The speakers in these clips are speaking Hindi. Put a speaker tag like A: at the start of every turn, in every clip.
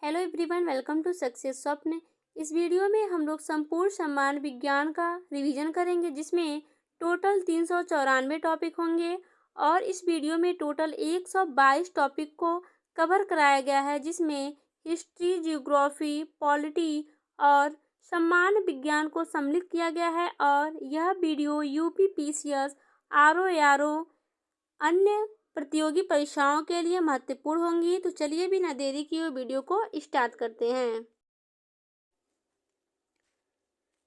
A: Hello everyone, welcome to success Swapna. इस वीडियो में हम लोग संपूर्ण सम्मान विज्ञान का रिवीजन करेंगे, जिसमें टोटल 394 टॉपिक होंगे और इस वीडियो में टोटल 122 टॉपिक को कवर कराया गया है, जिसमें हिस्ट्री, जियोग्राफी, पॉलिटी और सम्मान विज्ञान को सम्मिलित किया गया है। और यह वीडियो यूपी पीसीएस, आरओ अन्य प्रतियोगी परीक्षाओं के लिए महत्वपूर्ण होंगी। तो चलिए बिना देरी किए वीडियो को स्टार्ट करते हैं,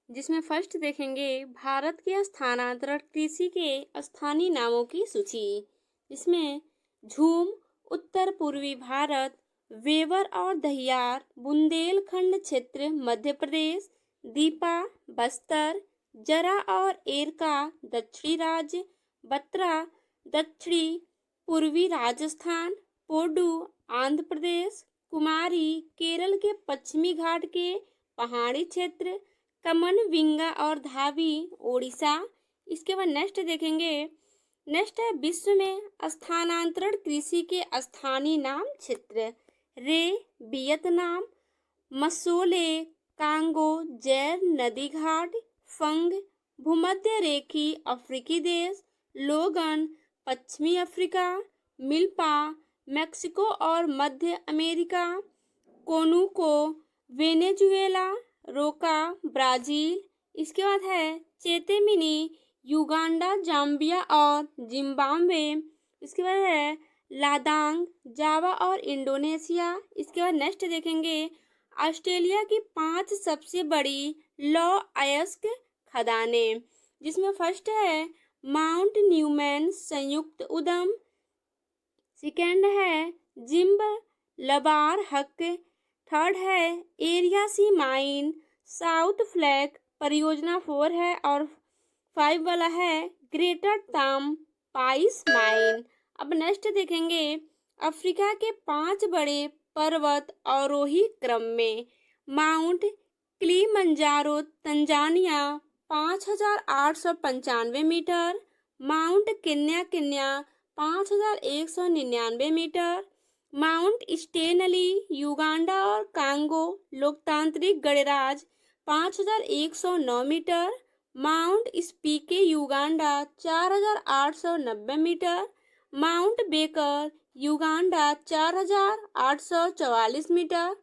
A: जिसमें फर्स्ट देखेंगे भारत के स्थानांतरण कृषि के स्थानीय नामों की सूची, जिसमें झूम उत्तर पूर्वी भारत, वेवर और दहियार बुंदेलखंड क्षेत्र मध्य प्रदेश, दीपा बस्तर, जरा और एरका दक्षिणी राज्य, बत्रा दक्षिणी पूर्वी राजस्थान, पोडू आंध्र प्रदेश, कुमारी केरल के पश्चिमी घाट के पहाड़ी क्षेत्र, कमन विंगा और धावी ओडिशा। इसके बाद नेक्स्ट देखेंगे, नेक्स्ट है विश्व में स्थानांतरण कृषि के स्थानीय नाम क्षेत्र। रे वियतनाम, मसोले कांगो जैर नदी घाट, फंग भूमध्य रेखी अफ्रीकी देश, लोगन पश्चिमी अफ्रीका, मिल्पा मेक्सिको और मध्य अमेरिका, कोनुको वेनेजुएला, रोका ब्राजील। इसके बाद है चेतेमिनी युगांडा, जाम्बिया और जिम्बाब्वे। इसके बाद है लादांग जावा और इंडोनेशिया। इसके बाद नेक्स्ट देखेंगे ऑस्ट्रेलिया की 5 सबसे बड़ी लौ अयस्क खदानें, जिसमें फर्स्ट है माउंट न्यूमैन संयुक्त उद्यम, सेकेंड है जिम्ब लबार हक, थर्ड है area C mine, south flag परियोजना 4 है और 5 वाला है ग्रेटर ताम पाइस माइन। अब नेक्स्ट देखेंगे अफ्रीका के 5 बड़े पर्वत आरोही क्रम में Mount Kilimanjaro Tanzania 5,895 metre, Mount Kenya 5,199 metre, Mount Stanley Uganda और कांगो लोकतांत्रिक गणराज्य 5,109 metre, Mount Speke Uganda 4,890 metre, Mount Baker Uganda 4,844 metre.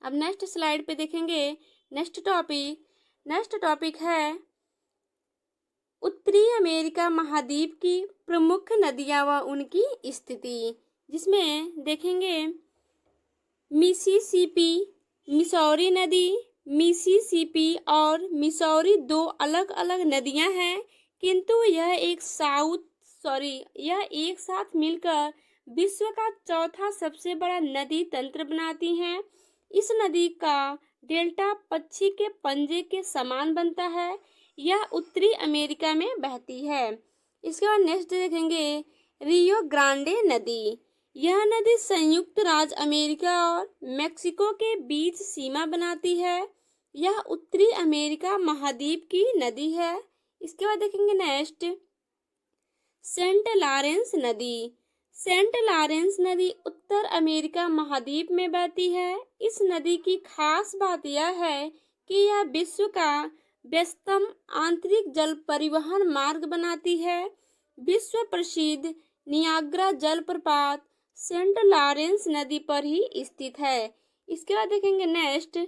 A: अब नेक्स्ट स्लाइड पे देखेंगे नेक्स्ट टॉपिक है उत्तरी अमेरिका महाद्वीप की प्रमुख नदियां व उनकी स्थिति, जिसमें देखेंगे मिसिसिपी मिसौरी नदी, मिसिसिपी और मिसौरी 2 अलग अलग नदियां हैं, किंतु यह एक साथ मिलकर विश्व का चौथा सबसे बड़ा नदी तंत्र बनाती हैं। इस नदी का डेल्टा पक्षी के पंजे के समान बनता है। यह उत्तरी अमेरिका में बहती है। इसके बाद नेक्स्ट देखेंगे रियो ग्रांडे नदी। यह नदी संयुक्त राज्य अमेरिका और मेक्सिको के बीच सीमा बनाती है। यह उत्तरी अमेरिका महाद्वीप की नदी है। इसके बाद देखेंगे नेक्स्ट सेंट लॉरेंस नदी। सेंट लॉरेंस नदी उत्तर अमेरिका महाद्वीप में बहती है। इस नदी की खास बात यह है कि यह विश्व का व्यस्तम आंतरिक जल परिवहन मार्ग बनाती है। विश्व प्रसिद्ध नियाग्रा जलप्रपात सेंट लॉरेंस नदी पर ही स्थित है। इसके बाद देखेंगे नेक्स्ट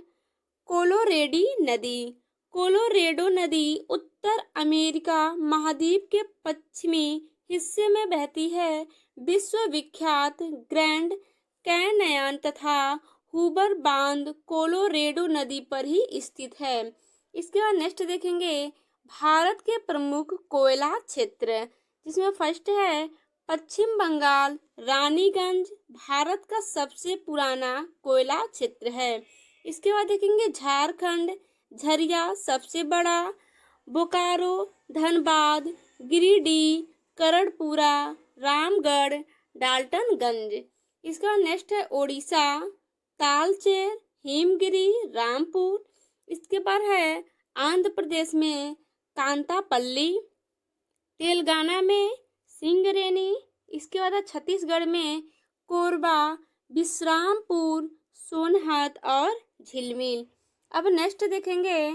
A: कोलोरेडो नदी। कोलोरेडो नदी उत्तर अमेरिका महाद्वीप के पश्चिमी हिस्से में बहती है। विश्व विख्यात ग्रैंड कैन्यन तथा हुबर बांध कोलोरेडो नदी पर ही स्थित है। इसके बाद नेक्स्ट देखेंगे भारत के प्रमुख कोयला क्षेत्र, जिसमें फर्स्ट है पश्चिम बंगाल रानीगंज भारत का सबसे पुराना कोयला क्षेत्र है। इसके बाद देखेंगे झारखंड झरिया सबसे बड़ा, बोकारो धनबाद गिरिडीह करणपुरा रामगढ़ डाल्टनगंज। इसके बाद नेक्स्ट है ओडिशा तालचेर हिमगिरी रामपुर। इसके बाद है आंध्र प्रदेश में कांतापल्ली, तेलंगाना में सिंगरेनी। इसके बाद है छत्तीसगढ़ में कोरबा विश्रामपुर सोनहत और झिलमिल। अब नेक्स्ट देखेंगे,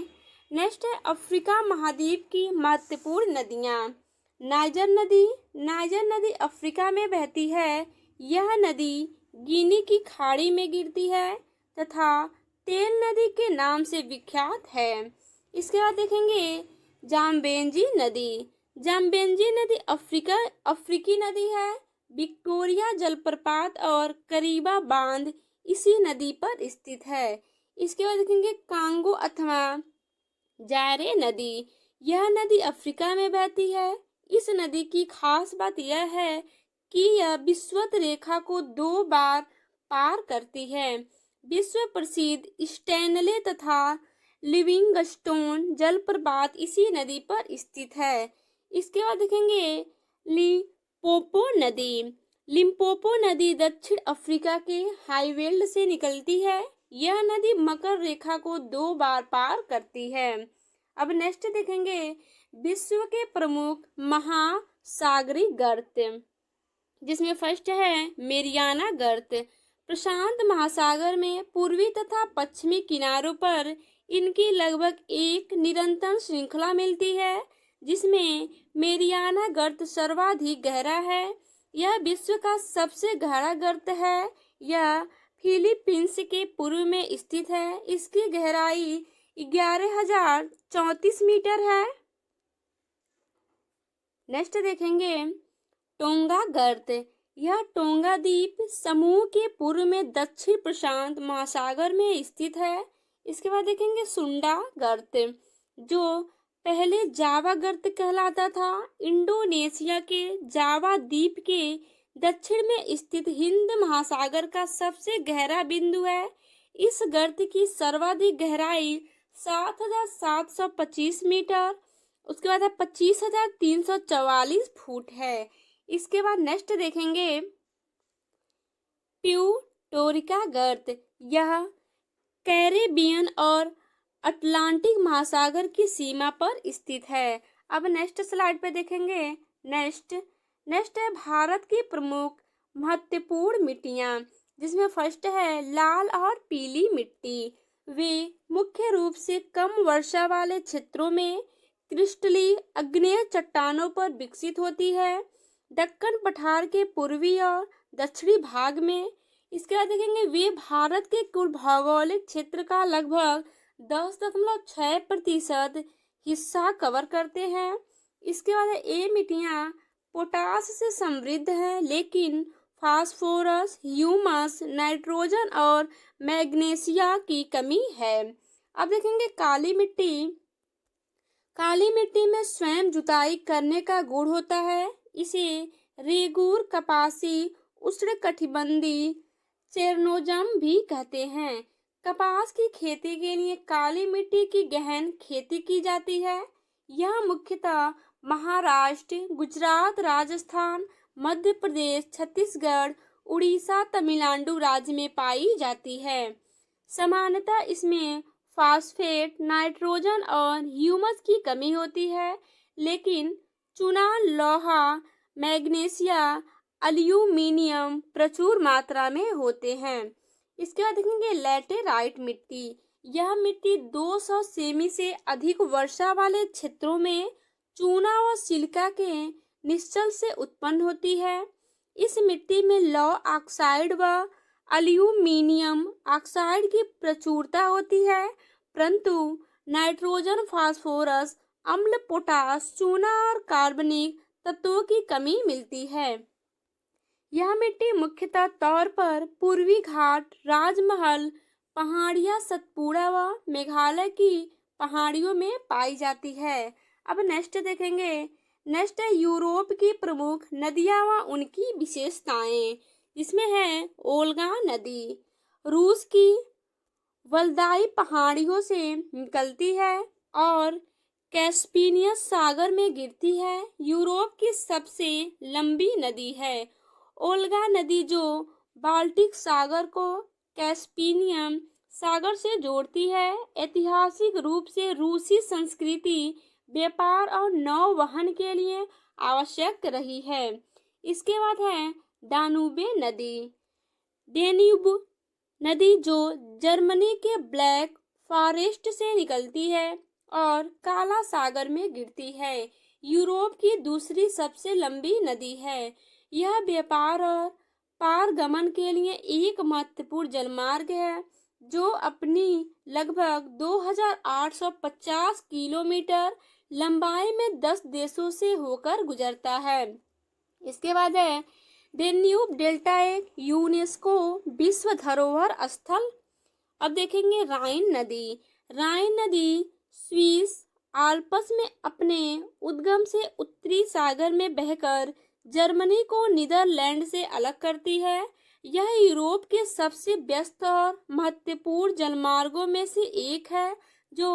A: नेक्स्ट है अफ्रीका महाद्वीप की महत्वपूर्ण नदियाँ। नाइजर नदी अफ्रीका में बहती है। यह नदी गिनी की खाड़ी में गिरती है तथा तेल नदी के नाम से विख्यात है। इसके बाद देखेंगे जाम्बेंजी नदी अफ्रीकी नदी है। विक्टोरिया जलप्रपात और करीबा बांध इसी नदी पर स्थित है। इसके बाद देखेंगे कांगो अथवा जायरे नदी। यह नदी अफ्रीका में बहती है। इस नदी की खास बात यह है कि यह विषुवत रेखा को 2 बार पार करती है। विश्व प्रसिद्ध स्टैनले तथा लिविंगस्टोन जलप्रपात इसी नदी पर स्थित है। इसके बाद देखेंगे लिम्पोपो नदी दक्षिण अफ्रीका के हाईवेल्ड से निकलती है। यह नदी मकर रेखा को 2 बार पार करती है। अब नेक्स्ट देखेंगे विश्व के प्रमुख महासागरीय गर्त, जिसमें फर्स्ट है मेरियाना गर्त। प्रशांत महासागर में पूर्वी तथा पश्चिमी किनारों पर इनकी लगभग एक निरंतर श्रृंखला मिलती है, जिसमें मेरियाना गर्त सर्वाधिक गहरा है। यह विश्व का सबसे गहरा गर्त है। यह फिलीपींस के पूर्व में स्थित है। इसकी गहराई 11,034 मीटर है। नेक्स्ट देखेंगे टोंगा गर्त। यह टोंगा द्वीप समूह के पूर्व में दक्षिण प्रशांत महासागर में स्थित है। इसके बाद देखेंगे सुंडा गर्त, जो पहले जावा गर्त कहलाता था। इंडोनेशिया के जावा द्वीप के दक्षिण में स्थित हिंद महासागर का सबसे गहरा बिंदु है। इस गर्त की सर्वाधिक गहराई 7,725 मीटर, उसके बाद है 25,344 फुट है। इसके बाद नेक्स्ट देखेंगे प्यूटोरिका गर्त। यह कैरेबियन और अटलांटिक महासागर की सीमा पर स्थित है। अब नेक्स्ट स्लाइड पे देखेंगे नेक्स्ट है भारत की प्रमुख महत्वपूर्ण मिट्टियाँ, जिसमें फर्स्ट है लाल और पीली मिट्टी। वे मुख्य रूप से कम वर्षा वाले क्षेत्रों में क्रिस्टलीय आग्नेय चट्टानों पर विकसित होती है, दक्कन पठार के पूर्वी और दक्षिणी भाग में। इसके बाद देखेंगे वे भारत के कुल भौगोलिक क्षेत्र का लगभग 10.6% हिस्सा कवर करते हैं। इसके बाद ये मिट्टियाँ पोटास से समृद्ध हैं, लेकिन फास्फोरस, ह्यूमस, नाइट्रोजन और मैग्नीशिया की कमी है। अब देखेंगे काली मिट्टी में स्वयं जुताई करने का गुण होता है। इसे रेगूर कपासी उष्णकटिबंधीय चेरनोजम भी कहते हैं। कपास की खेती के लिए काली मिट्टी की गहन खेती की जाती है। यह मुख्यतः महाराष्ट्र, गुजरात, राजस्थान, मध्य प्रदेश, छत्तीसगढ़, उड़ीसा, तमिलनाडु राज्य में पाई जाती है। सामान्यतः इसमें फास्फेट, नाइट्रोजन और ह्यूमस की कमी होती है, लेकिन चूना, लोहा, मैग्नीशिया, एल्यूमीनियम प्रचुर मात्रा में होते हैं। इसके बाद देखेंगे लैटेराइट मिट्टी। यह मिट्टी 200 सेमी से अधिक वर्षा वाले क्षेत्रों में चूना और सिलिका के निश्चल से उत्पन्न होती है। इस मिट्टी में लौह ऑक्साइड व एल्यूमीनियम ऑक्साइड की प्रचुरता होती है, परंतु नाइट्रोजन, फास्फोरस, अम्ल, पोटास, चूना और कार्बनिक तत्वों की कमी मिलती है। यह मिट्टी मुख्यतः तौर पर पूर्वी घाट, राजमहल पहाड़ियाँ, सतपुड़ा व मेघालय की पहाड़ियों में पाई जाती है। अब नेक्स्ट देखेंगे है यूरोप की प्रमुख नदियाँ व उनकी विशेषताएं, जिसमें है ओल्गा नदी। रूस की वल्दाई पहाड़ियों से निकलती है और कैस्पियन सागर में गिरती है। यूरोप की सबसे लंबी नदी है ओल्गा नदी, जो बाल्टिक सागर को कैस्पियन सागर से जोड़ती है। ऐतिहासिक रूप से रूसी संस्कृति व्यापार और नौवहन के लिए आवश्यक रही है। इसके बाद है डेन्यूब नदी जो जर्मनी के ब्लैक फॉरेस्ट से निकलती है और काला सागर में गिरती है। यूरोप की दूसरी सबसे लंबी नदी है। यह व्यापार और पारगमन के लिए एक महत्वपूर्ण जलमार्ग है जो अपनी लगभग 2850 किलोमीटर लंबाई में 10 देशों से होकर गुजरता है। इसके बाद है डेन्यूब डेल्टा, एक यूनेस्को विश्व धरोहर स्थल। अब देखेंगे राइन नदी। राइन नदी स्विस आल्प्स में अपने उद्गम से उत्तरी सागर में बहकर जर्मनी को नीदरलैंड से अलग करती है। यह यूरोप के सबसे व्यस्त और महत्वपूर्ण जलमार्गों में से एक है जो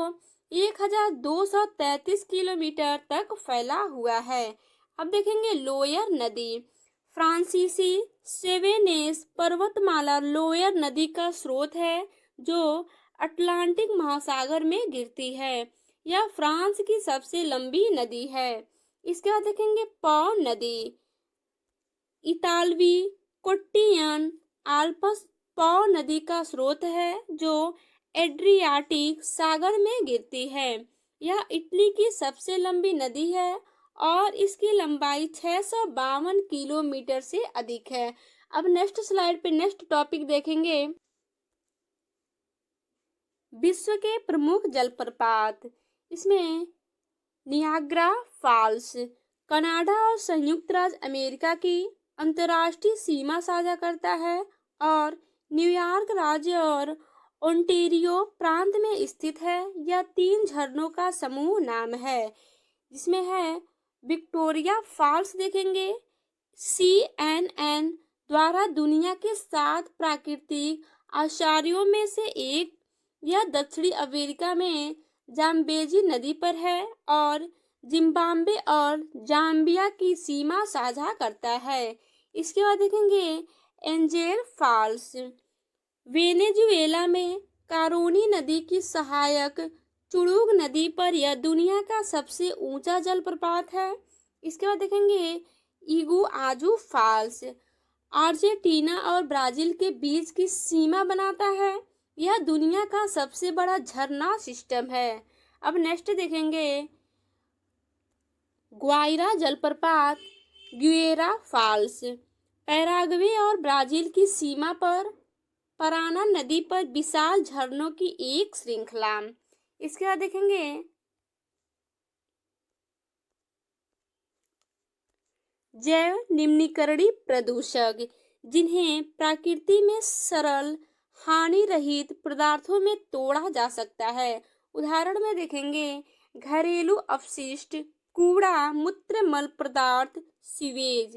A: 1233 किलोमीटर तक फैला हुआ है। अब देखेंगे लोयर नदी। फ्रांसीसी सेवेनेस पर्वतमाला लोयर नदी का स्रोत है जो अटलांटिक महासागर में गिरती है। यह फ्रांस की सबसे लंबी नदी है। इसके बाद देखेंगे पो नदी। इतालवी कोट्टियन आल्प्स पो नदी का स्रोत है जो एड्रियाटिक सागर में गिरती है। यह इटली की सबसे लंबी नदी है और इसकी लंबाई 652 किलोमीटर से अधिक है। अब नेक्स्ट स्लाइड पे नेक्स्ट टॉपिक देखेंगे विश्व के प्रमुख जलप्रपात। इसमें नियाग्रा फॉल्स कनाडा और संयुक्त राज्य अमेरिका की अंतर्राष्ट्रीय सीमा साझा करता है और न्यूयॉर्क राज्य और ओंटारियो प्रांत में स्थित है। यह 3 झरनों का समूह नाम है जिसमें है विक्टोरिया फॉल्स देखेंगे। CNN द्वारा दुनिया के 7 प्राकृतिक आश्चर्यों में से एक। यह दक्षिणी अमेरिका में जाम्बेजी नदी पर है और जिम्बाब्वे और जाम्बिया की सीमा साझा करता है। इसके बाद देखेंगे एंजेल फॉल्स वेनेजुएला में कारोनी नदी की सहायक चुड़ूग नदी पर यह दुनिया का सबसे ऊंचा जलप्रपात है। इसके बाद देखेंगे इगुआजू फॉल्स अर्जेंटीना और ब्राजील के बीच की सीमा बनाता है। यह दुनिया का सबसे बड़ा झरना सिस्टम है। अब नेक्स्ट देखेंगे ग्वाइरा जलप्रपात ग्युएरा फॉल्स पैराग्वे और ब्राजील की सीमा पर पराना नदी पर विशाल झरनों की एक श्रृंखला। इसके बाद देखेंगे जैव निम्नीकरणीय प्रदूषक जिन्हें प्रकृति में सरल हानि रहित पदार्थों में तोड़ा जा सकता है। उदाहरण में देखेंगे घरेलू अपशिष्ट, कूड़ा, मूत्र, मल पदार्थ, सीवेज,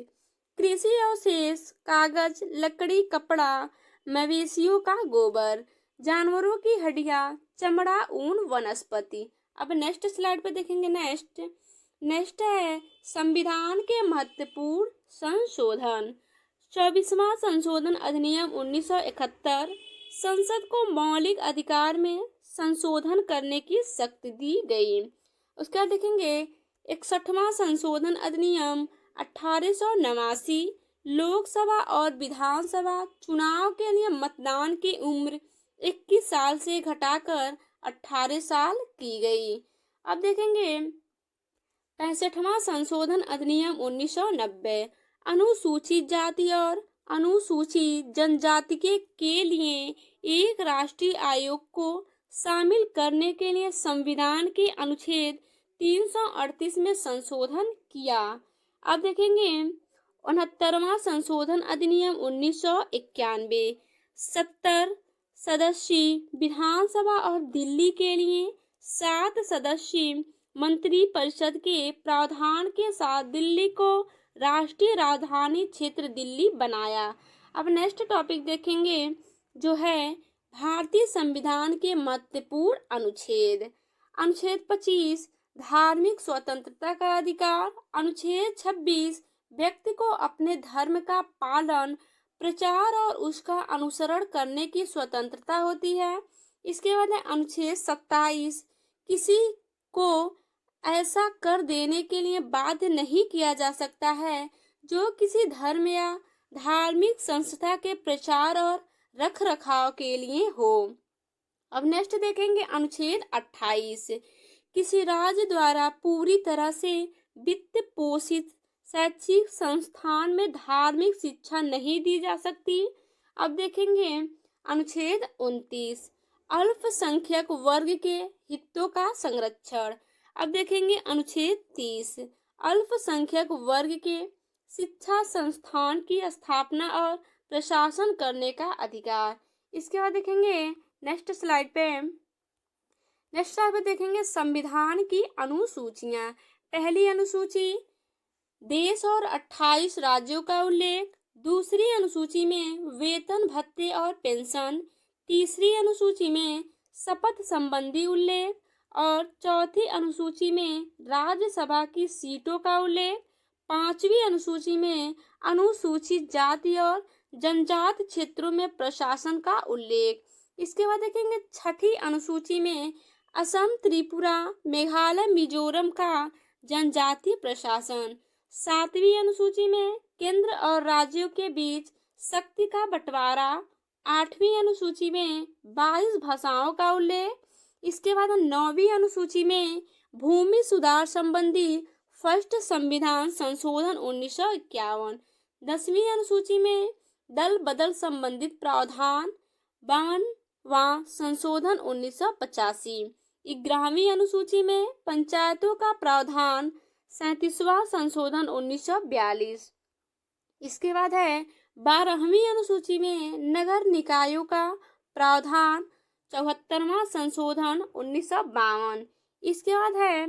A: कृषि अवशेष, कागज, लकड़ी, कपड़ा, मवेशियों का गोबर, जानवरों की हड्डियां, चमड़ा, ऊन, वनस्पति। अब नेक्स्ट स्लाइड पे देखेंगे नेक्स्ट है संविधान के महत्वपूर्ण संशोधन। 24वां संशोधन अधिनियम 1971 संसद को मौलिक अधिकार में संशोधन करने की शक्ति दी गई। उसके बाद देखेंगे 61वां संशोधन अधिनियम 1889 लोकसभा और विधानसभा चुनाव के लिए मतदान की उम्र 21 साल से घटाकर 18 साल की गई। अब देखेंगे 65वां संशोधन अधिनियम 1990 अनुसूचित जाति और अनुसूचित जनजाति के लिए एक राष्ट्रीय आयोग को शामिल करने के लिए संविधान के अनुच्छेद 338 में संशोधन किया। अब देखेंगे 69वां संशोधन अधिनियम 1991 70 सदस्यीय विधानसभा और दिल्ली के लिए 7 सदस्यीय मंत्री परिषद के प्रावधान के साथ दिल्ली को राष्ट्रीय राजधानी क्षेत्र दिल्ली बनाया। अब नेक्स्ट टॉपिक देखेंगे जो है भारतीय संविधान के महत्वपूर्ण अनुच्छेद। अनुच्छेद 25 धार्मिक स्वतंत्रता का अधिकार। अनुच्छेद 26 व्यक्ति को अपने धर्म का पालन, प्रचार और उसका अनुसरण करने की स्वतंत्रता होती है। इसके बाद है अनुच्छेद 27 किसी को ऐसा कर देने के लिए बाध्य नहीं किया जा सकता है जो किसी धर्म या धार्मिक संस्था के प्रचार और रख रखाव के लिए हो। अब नेक्स्ट देखेंगे अनुच्छेद 28। किसी राज्य द्वारा पूरी तरह से वित्त पोषित शैक्षिक संस्थान में धार्मिक शिक्षा नहीं दी जा सकती। अब देखेंगे अनुच्छेद 29 अल्पसंख्यक वर्ग के हितों का संरक्षण। अब देखेंगे अनुच्छेद 30 अल्पसंख्यक वर्ग के शिक्षा संस्थान की स्थापना और प्रशासन करने का अधिकार। इसके बाद देखेंगे नेक्स्ट स्लाइड पे देखेंगे संविधान की अनुसूचियां। पहली अनुसूची देश और 28 राज्यों का उल्लेख। दूसरी अनुसूची में वेतन भत्ते और पेंशन। तीसरी अनुसूची में शपथ संबंधी उल्लेख और चौथी अनुसूची में राज्यसभा की सीटों का उल्लेख। पांचवी अनुसूची में अनुसूचित जाति और जनजाति क्षेत्रों में प्रशासन का उल्लेख। इसके बाद देखेंगे छठी अनुसूची में असम, त्रिपुरा, मेघालय, मिजोरम का जनजातीय प्रशासन। सातवीं अनुसूची में केंद्र और राज्यों के बीच शक्ति का बंटवारा। आठवीं अनुसूची में 22 भाषाओं का उल्लेख। इसके बाद नौवीं अनुसूची में भूमि सुधार संबंधी फर्स्ट संविधान संशोधन 1951। 10वीं अनुसूची में दल बदल संबंधित प्रावधान 52वां संशोधन 1985। 11वीं अनुसूची में पंचायतों का प्रावधान 37वां संशोधन 1942। इसके बाद है 12वीं अनुसूची में नगर निकायों का प्रावधान 74वां संशोधन 1952। इसके बाद है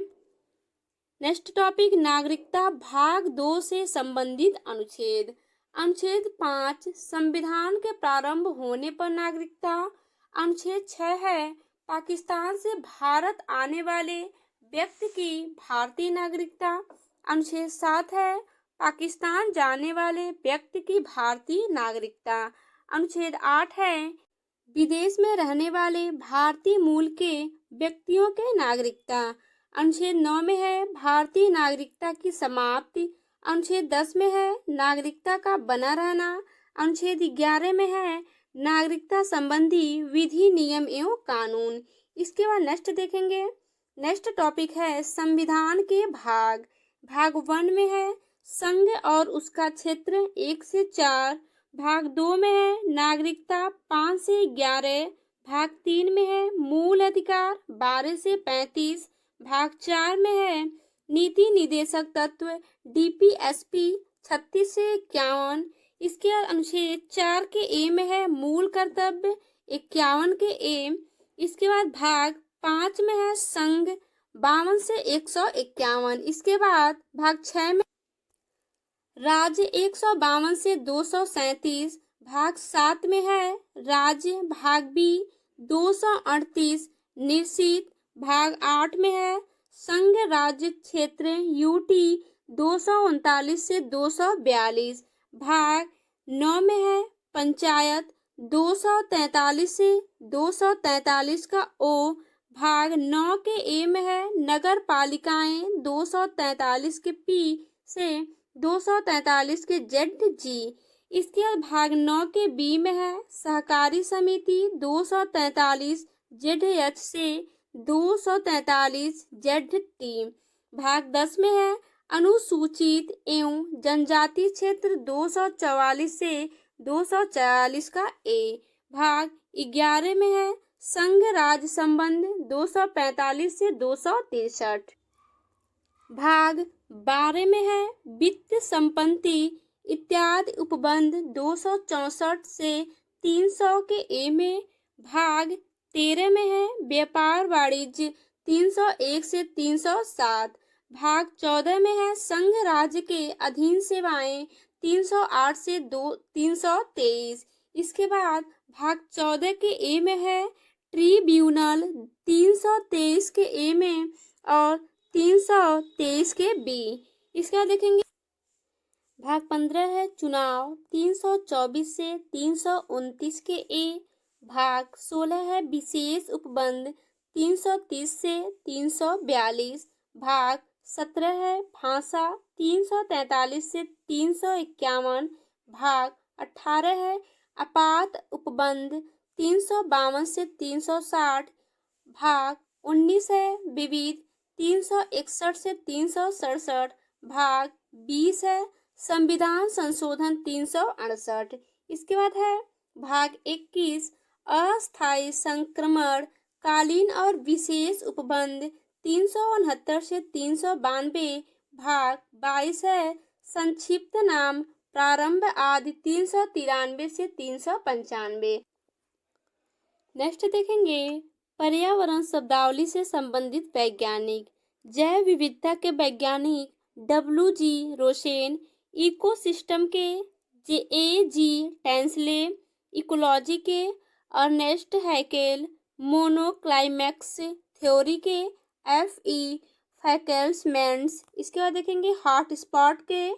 A: नेक्स्ट टॉपिक नागरिकता भाग 2 से संबंधित अनुच्छेद। अनुच्छेद 5 संविधान के प्रारंभ होने पर नागरिकता। अनुच्छेद 6 है पाकिस्तान से भारत आने वाले व्यक्ति की भारतीय नागरिकता। अनुच्छेद 7 है पाकिस्तान जाने वाले व्यक्ति की भारतीय नागरिकता। अनुच्छेद 8 है विदेश में रहने वाले भारतीय मूल के व्यक्तियों के नागरिकता। अनुच्छेद 9 में है भारतीय नागरिकता की समाप्ति। अनुच्छेद 10 में है नागरिकता का बना रहना। अनुच्छेद 11 में है नागरिकता संबंधी विधि, नियम एवं कानून। इसके बाद नेक्स्ट देखेंगे नेक्स्ट टॉपिक है संविधान के भाग। भाग 1 में है संघ और उसका क्षेत्र 1 से 4। भाग 2 में है नागरिकता 5 से 11। भाग 3 में है मूल अधिकार 12 से 35। भाग 4 में है नीति निदेशक तत्व DPSP 36 से 51। इसके अनुच्छेद 4 के ए में है मूल कर्तव्य 51 के ए। इसके बाद भाग 5 में है संघ 52 से 151। इसके बाद भाग 6 में राज्य 152 से 237। भाग 7 में है राज्य। भाग बी 238 निश्चित। भाग 8 में है संघ राज्य क्षेत्र UT 239 से 242। भाग 9 में है पंचायत 243 से 243 का ओ। भाग 9 के ए में है नगर पालिकाएं 243 के पी से 243 के ZG। इसके बाद भाग 9 के बी में है सहकारी समिति 243 ZH से 243 ZT। भाग 10 में है अनुसूचित एवं जनजाति क्षेत्र 244 से 244 का ए। भाग 11 में है संघ राज्य संबंध 245 से 263। भाग 12 में है वित्त संपत्ति इत्यादि उपबंध 264 से 300 के ए में। भाग 13 में है व्यापार वाणिज्य 301 से 307। भाग 14 में है संघ राज्य के अधीन सेवाएं 308 से 323। इसके बाद भाग 14 के ए में है ट्रिब्यूनल 323 के ए में और 323 के बी। इसके बाद देखेंगे भाग 15 है चुनाव 324 से 329 के ए। भाग 16 है विशेष उपबंध 330 से 342। भाग 17 है भाषा 343 से 351। भाग 18 है आपात उपबंध 352 से 360, भाग 19 है विविध 361 से 367, भाग 20 है संविधान संशोधन 368। इसके बाद है भाग 21 अस्थायी संक्रमण कालीन और विशेष उपबंध 369 से 392, भाग 22 है संक्षिप्त नाम प्रारंभ आदि 393 से 395। नेक्स्ट देखेंगे पर्यावरण शब्दावली से संबंधित वैज्ञानिक। जैव विविधता के वैज्ञानिक W.G. रोसेन, इकोसिस्टम के J.A.G. टेंसले, इकोलॉजी के अर्नेस्ट हैकेल, मोनोक्लाइमैक्स थ्योरी के F.E. फैकेल्समैन्स। इसके बाद देखेंगे हॉटस्पॉट के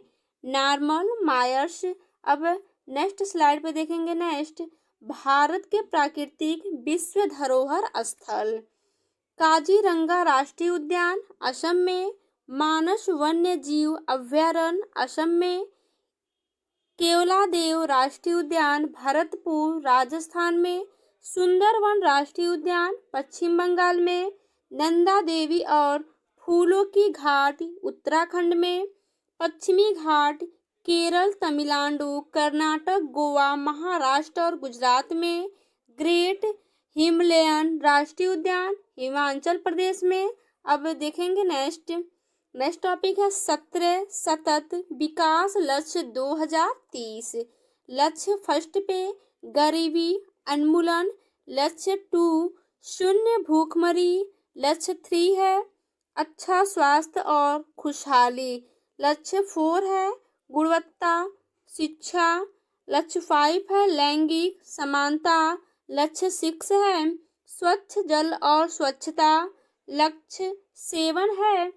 A: नॉर्मन मायर्स। अब नेक्स्ट स्लाइड पे देखेंगे नेक्स्ट भारत के प्राकृतिक विश्व धरोहर स्थल। काजीरंगा राष्ट्रीय उद्यान असम में, मानस वन्य जीव अभयारण्य असम में, केवलादेव राष्ट्रीय उद्यान भरतपुर राजस्थान में, सुंदरवन राष्ट्रीय उद्यान पश्चिम बंगाल में, नंदा देवी और फूलों की घाट उत्तराखंड में, पश्चिमी घाट केरल तमिलनाडु कर्नाटक गोवा महाराष्ट्र और गुजरात में, ग्रेट हिमालयन राष्ट्रीय उद्यान हिमाचल प्रदेश में। अब देखेंगे नेक्स्ट टॉपिक है 17 सतत विकास लक्ष्य 2030। लक्ष्य फर्स्ट पे गरीबी उन्मूलन, लक्ष्य 2 शून्य भूखमरी, लक्ष्य 3 है अच्छा स्वास्थ्य और खुशहाली, लक्ष्य 4 है गुणवत्ता शिक्षा, लक्ष्य 5 है लैंगिक समानता, लक्ष्य 6 है स्वच्छ जल और स्वच्छता, लक्ष्य 7 है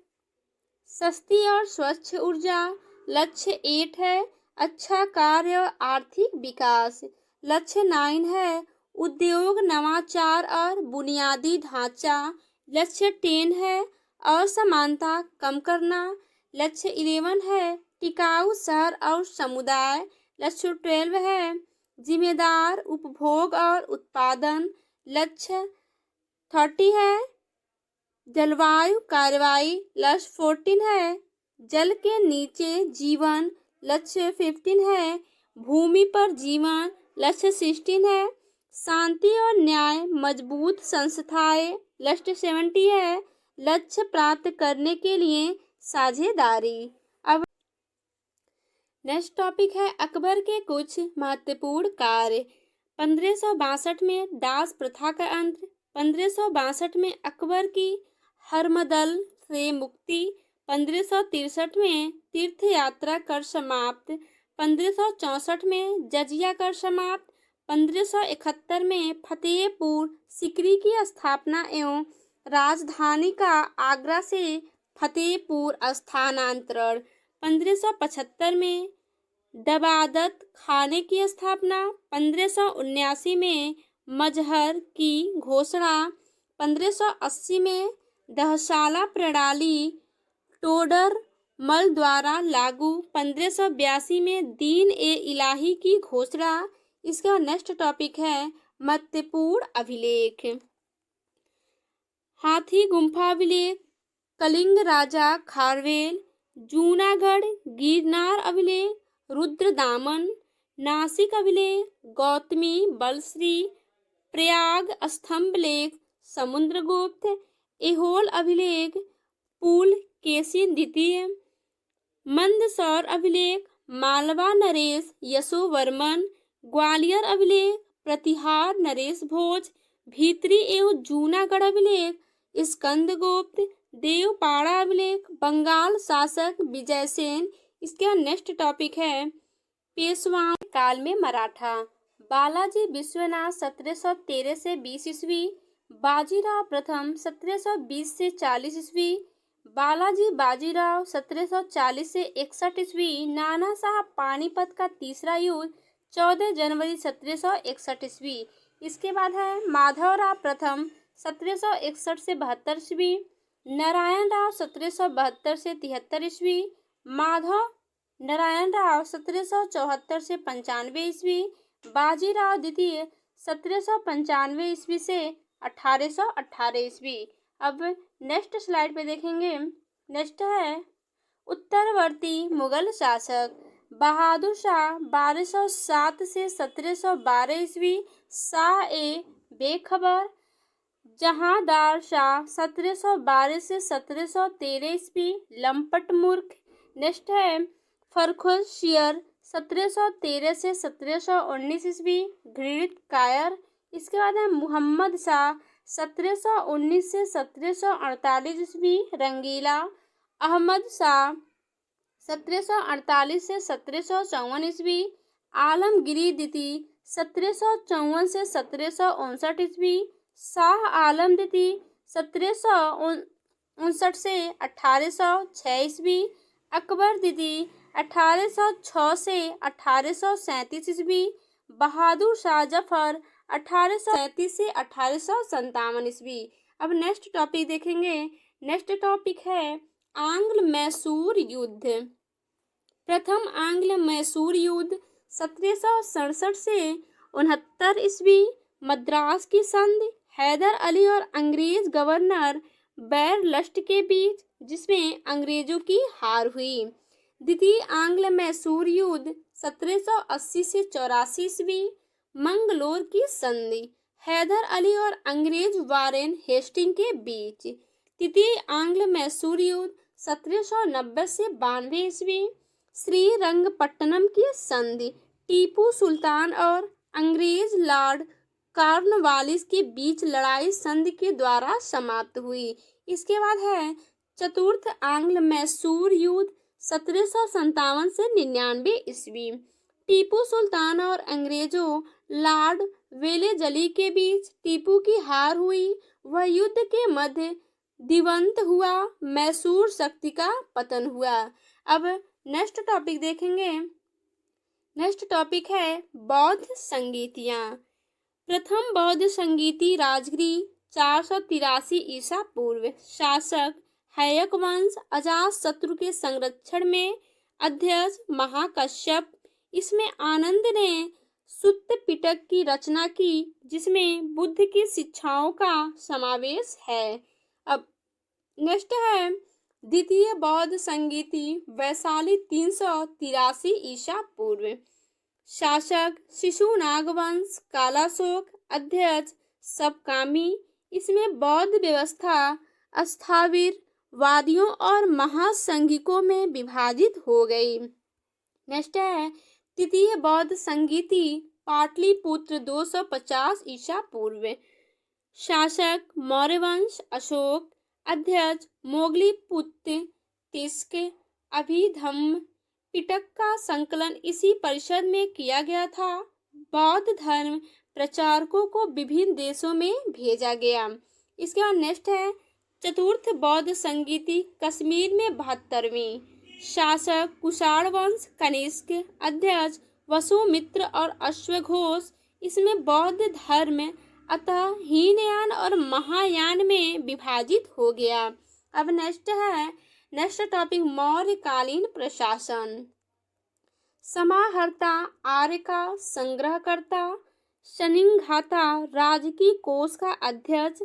A: सस्ती और स्वच्छ ऊर्जा, लक्ष्य 8 है अच्छा कार्य और आर्थिक विकास, लक्ष्य 9 है उद्योग नवाचार और बुनियादी ढांचा, लक्ष्य 10 है असमानता कम करना, लक्ष्य 11 है टिकाऊ शहर और समुदाय, लक्ष्य 12 है जिम्मेदार उपभोग और उत्पादन, लक्ष्य 30 है जलवायु कार्रवाई, लक्ष्य 14 है जल के नीचे जीवन, लक्ष्य 15 है भूमि पर जीवन, लक्ष्य 16 है शांति और न्याय मजबूत संस्थाएं, लक्ष्य 70 है लक्ष्य प्राप्त करने के लिए साझेदारी। अब नेक्स्ट टॉपिक है अकबर के कुछ महत्वपूर्ण कार्य। 1562 में दास प्रथा का अंत, 1562 में अकबर की हरमदल से मुक्ति, 1563 में तीर्थ यात्रा कर समाप्त, 1564 में जजिया कर समाप्त, 1571 में फतेहपुर सिकरी की स्थापना एवं राजधानी का आगरा से फतेहपुर स्थानांतरण, 1575 में दबादत खाने की स्थापना, 1579 में मजहर की घोषणा, 1580 में दहशाला प्रणाली टोडर मल द्वारा लागू, 1582 में दीन ए इलाही की घोषणा। इसका नेक्स्ट टॉपिक है महत्वपूर्ण अभिलेख। हाथी गुम्फा अभिलेख, कलिंग राजा खारवेल, जूनागढ़ गिरनार अभिलेख, रुद्रदामन, नासिक अभिलेख, गौतमी बलश्री, प्रयाग स्तंभ लेख, समुद्रगुप्त, एहोल अभिलेख, पुलकेशी द्वितीय, मंदसौर अभिलेख, मालवा नरेश यशोवर्मन, ग्वालियर अभिलेख, प्रतिहार नरेश भोज, भीतरी एवं जूनागढ़ अभिलेख, स्कंदगुप्त, देवपाड़ा अभिलेख, बंगाल शासक विजयसेन। इसके नेक्स्ट टॉपिक है पेशवाओं काल में मराठा। बालाजी विश्वनाथ 1713 से 20 ईस्वी, बाजीराव प्रथम 1720 से 40 ईस्वी, बालाजी बाजीराव 1740 से 61 ईस्वी, नाना साहब पानीपत का तीसरा युद्ध 14 जनवरी 1761 ईस्वी। इसके बाद है माधवराव प्रथम 1761 से 72 ईस्वी, नारायण राव 1772 से 73 ईस्वी, माधव नारायण राव 1774 से 95 ईस्वी, बाजीराव द्वितीय 1795 ईस्वी से 1818 ईस्वी। अब नेक्स्ट स्लाइड पे देखेंगे। नेक्स्ट है उत्तरवर्ती मुगल शासक बहादुर शाह 1207 से 1712 ईस्वी, शाह ए बेखबर जहांदार शाह 1712 से 1713 ईस्वी, लंपट मूर्ख। नेक्स्ट है फर्रुखशियर 1713 से 1719 ईस्वी, घृणित कायर। इसके बाद है मोहम्मद शाह 1719 से 1748 ईस्वी, रंगीला। अहमद शाह 1748 से 1754 ईस्वी, आलमगिरी द्वितीय 1754 से 1759 ईस्वी, शाह आलम द्वितीय 1759 से 1806 ईस्वी, अकबर द्वितीय 1806 से 1837 ईस्वी, बहादुर शाह जफर 1837 से 1857 ईस्वी। अब नेक्स्ट टॉपिक देखेंगे। नेक्स्ट टॉपिक है आंग्ल मैसूर युद्ध। प्रथम आंग्ल मैसूर युद्ध 1767 से 69 ईस्वी, मद्रास की संधि, हैदर अली और अंग्रेज गवर्नर बैरलस्ट के बीच, जिसमें अंग्रेजों की हार हुई। द्वितीय आंग्ल मैसूर युद्ध 1780 से 84 ईस्वी, मंगलोर की संधि, हैदर अली और अंग्रेज वारेन हेस्टिंग के बीच। तृतीय आंग्ल मैसूर युद्ध 1790 से 92 ईस्वी, श्रीरंगपट्टनम की संधि, टीपू सुल्तान और अंग्रेज लॉर्ड कॉर्नवालिस के बीच लड़ाई संधि के द्वारा समाप्त हुई। इसके बाद है चतुर्थ आंग्ल मैसूर युद्ध 1757 से 99 ईस्वी, टीपू सुल्तान और अंग्रेजों लॉर्ड वेलेजली के बीच टीपू की हार हुई। वह युद्ध के मध्य दिवंत हुआ, मैसूर शक्ति का पतन हुआ। अब नेक्स्ट टॉपिक देखेंगे। नेक्स्ट टॉपिक है बौद्ध संगीतियाँ। प्रथम बौद्ध संगीति राजगिरी 483 ईसा पूर्व, शासक हैयक वंश, अजातशत्रु के संरक्षण में अध्यक्ष महाकश्यप। इसमें आनंद ने सुत्त पिटक की रचना की, जिसमें बुद्ध की शिक्षाओं का समावेश है। अब नेक्स्ट है द्वितीय बौद्ध संगीति वैशाली 383 ईसा पूर्व, शासक शिशुनाग वंश, कालाशोक, अध्यक्ष सबकामी। इसमें बौद्ध व्यवस्था स्थाविर वादियों और महासंघिकों में विभाजित हो गई। नेक्स्ट है तृतीय बौद्ध संगीति पाटलिपुत्र 250 ईसा पूर्व, शासक मौर्य वंश, अशोक, अध्यक्ष मोगलीपुत्र तिस्क। अभिधम्म पिटक का संकलन इसी परिषद में किया गया था। बौद्ध धर्म प्रचारकों को विभिन्न देशों में भेजा गया। इसके बाद नेक्स्ट है चतुर्थ बौद्ध संगीति कश्मीर में 72वीं, शासक कुषाण वंश, कनिष्क, अध्यक्ष वसुमित्र और अश्वघोष। इसमें बौद्ध धर्म अतः हीनयान और महायान में विभाजित हो गया। अब नेक्स्ट टॉपिक मौर्यकालीन प्रशासन। समाहर्ता, आर्यका, संग्रहकर्ता, शनिंघाता, राजकीय कोष का अध्यक्ष,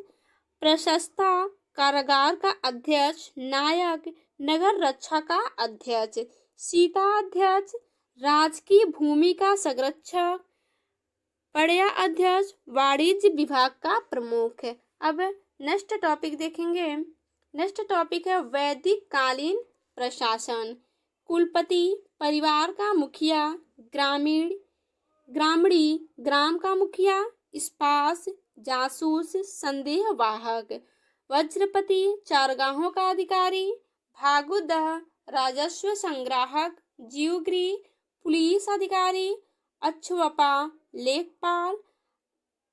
A: प्रशस्ता, कारागार का अध्यक्ष, नायक, नगर रक्षा का अध्यक्ष, सीता अध्यक्ष, राजकीय भूमि का संरक्षक, पड़या अध्यक्ष, वाणिज्य विभाग का प्रमुख। अब नेक्स्ट टॉपिक देखेंगे। नेक्स्ट टॉपिक है वैदिक कालीन प्रशासन। कुलपति, परिवार का मुखिया, ग्रामणी, ग्राम का मुखिया, स्पास, जासूस, संदेहवाहक, वज्रपति, चारगाहों का अधिकारी, भागुदह, राजस्व संग्राहक, जीवगिरी, पुलिस अधिकारी, अक्षवपा, लेखपाल,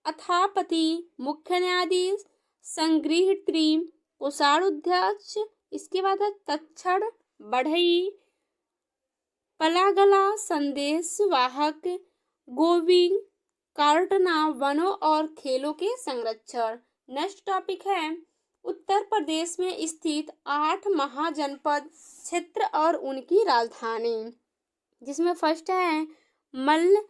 A: अथापति, मुख्य न्यायाधीश, संगृहत्री, कोषाध्यक्ष। इसके बाद है तक्षण, बढ़ई, पलागला, संदेशवाहक, गोविंद, कार्टना, वनों और खेलों के संरक्षण। नेक्स्ट टॉपिक है उत्तर प्रदेश में स्थित 8 महाजनपद क्षेत्र और उनकी राजधानी, जिसमें फर्स्ट है मल्ल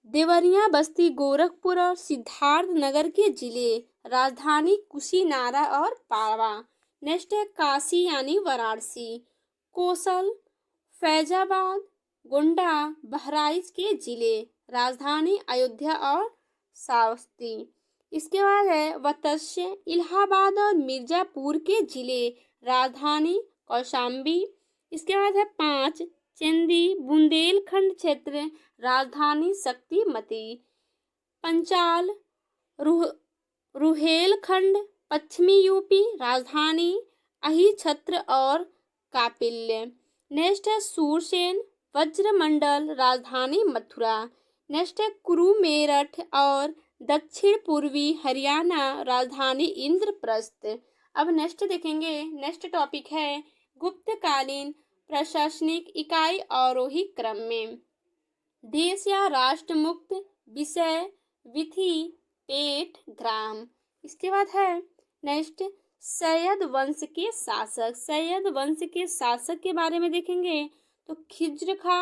A: देवरिया, बस्ती, गोरखपुर और सिद्धार्थनगर के जिले। राजधानी कुशीनारा और पावा। नेक्स्ट है काशी यानी वाराणसी। कौशल, फैजाबाद, गोंडा, बहराइच के जिले। राजधानी अयोध्या और सावस्ती। इसके बाद है वत्स्य, इलाहाबाद और मिर्जापुर के जिले। राजधानी कौशाम्बी। इसके बाद है 5 चंदी, बुंदेलखंड क्षेत्र। राजधानी शक्तिमती। पंचाल, रुहेलखंड, पश्चिमी यूपी। राजधानी अहिछत्र और कापिल्य। नेक्स्ट है सूरसेन, वज्रमंडल। राजधानी मथुरा। नेक्स्ट है कुरु, मेरठ और दक्षिण पूर्वी हरियाणा। राजधानी इंद्रप्रस्थ। अब नेक्स्ट देखेंगे, नेक्स्ट टॉपिक है गुप्तकालीन प्रशासनिक इकाई आरोही क्रम में। देश या राष्ट्र मुक्त, विषय, विधि, पेट, ग्राम। इसके बाद है नेक्स्ट सैयद वंश के शासक। सैयद वंश के शासक के बारे में देखेंगे तो खिज्र खा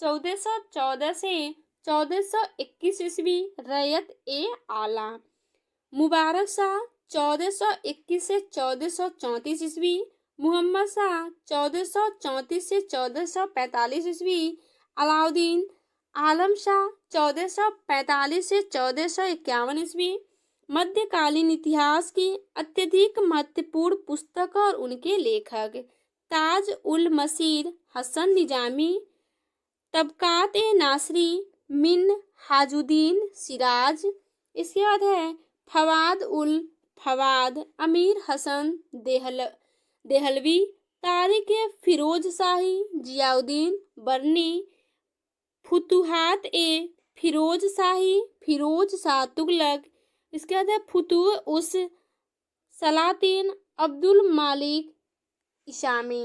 A: 1414 से 1421 ईस्वी, रैयत ए आला। मुबारक शाह 1421 से 1434 ईस्वी। मोहम्मद शाह 1434 से 1445 ईस्वी। अलाउद्दीन आलम शाह 1445 से 1451 ईस्वी। मध्यकालीन इतिहास की अत्यधिक महत्वपूर्ण पुस्तक और उनके लेखक ताज उल मसीर हसन निजामी, तबकात ए नासरी मिन हाजुद्दीन सिराज। इसके बाद है फवाद उल फवाद अमीर हसन देहलवी, तारिक फिरोज शाही जियाउद्दीन बर्नी, फुतुहात ए फिरोज शाही फिरोज शाह तुगलक। इसके बाद है फुतुह उस सलातीन अब्दुल मालिक इशामी।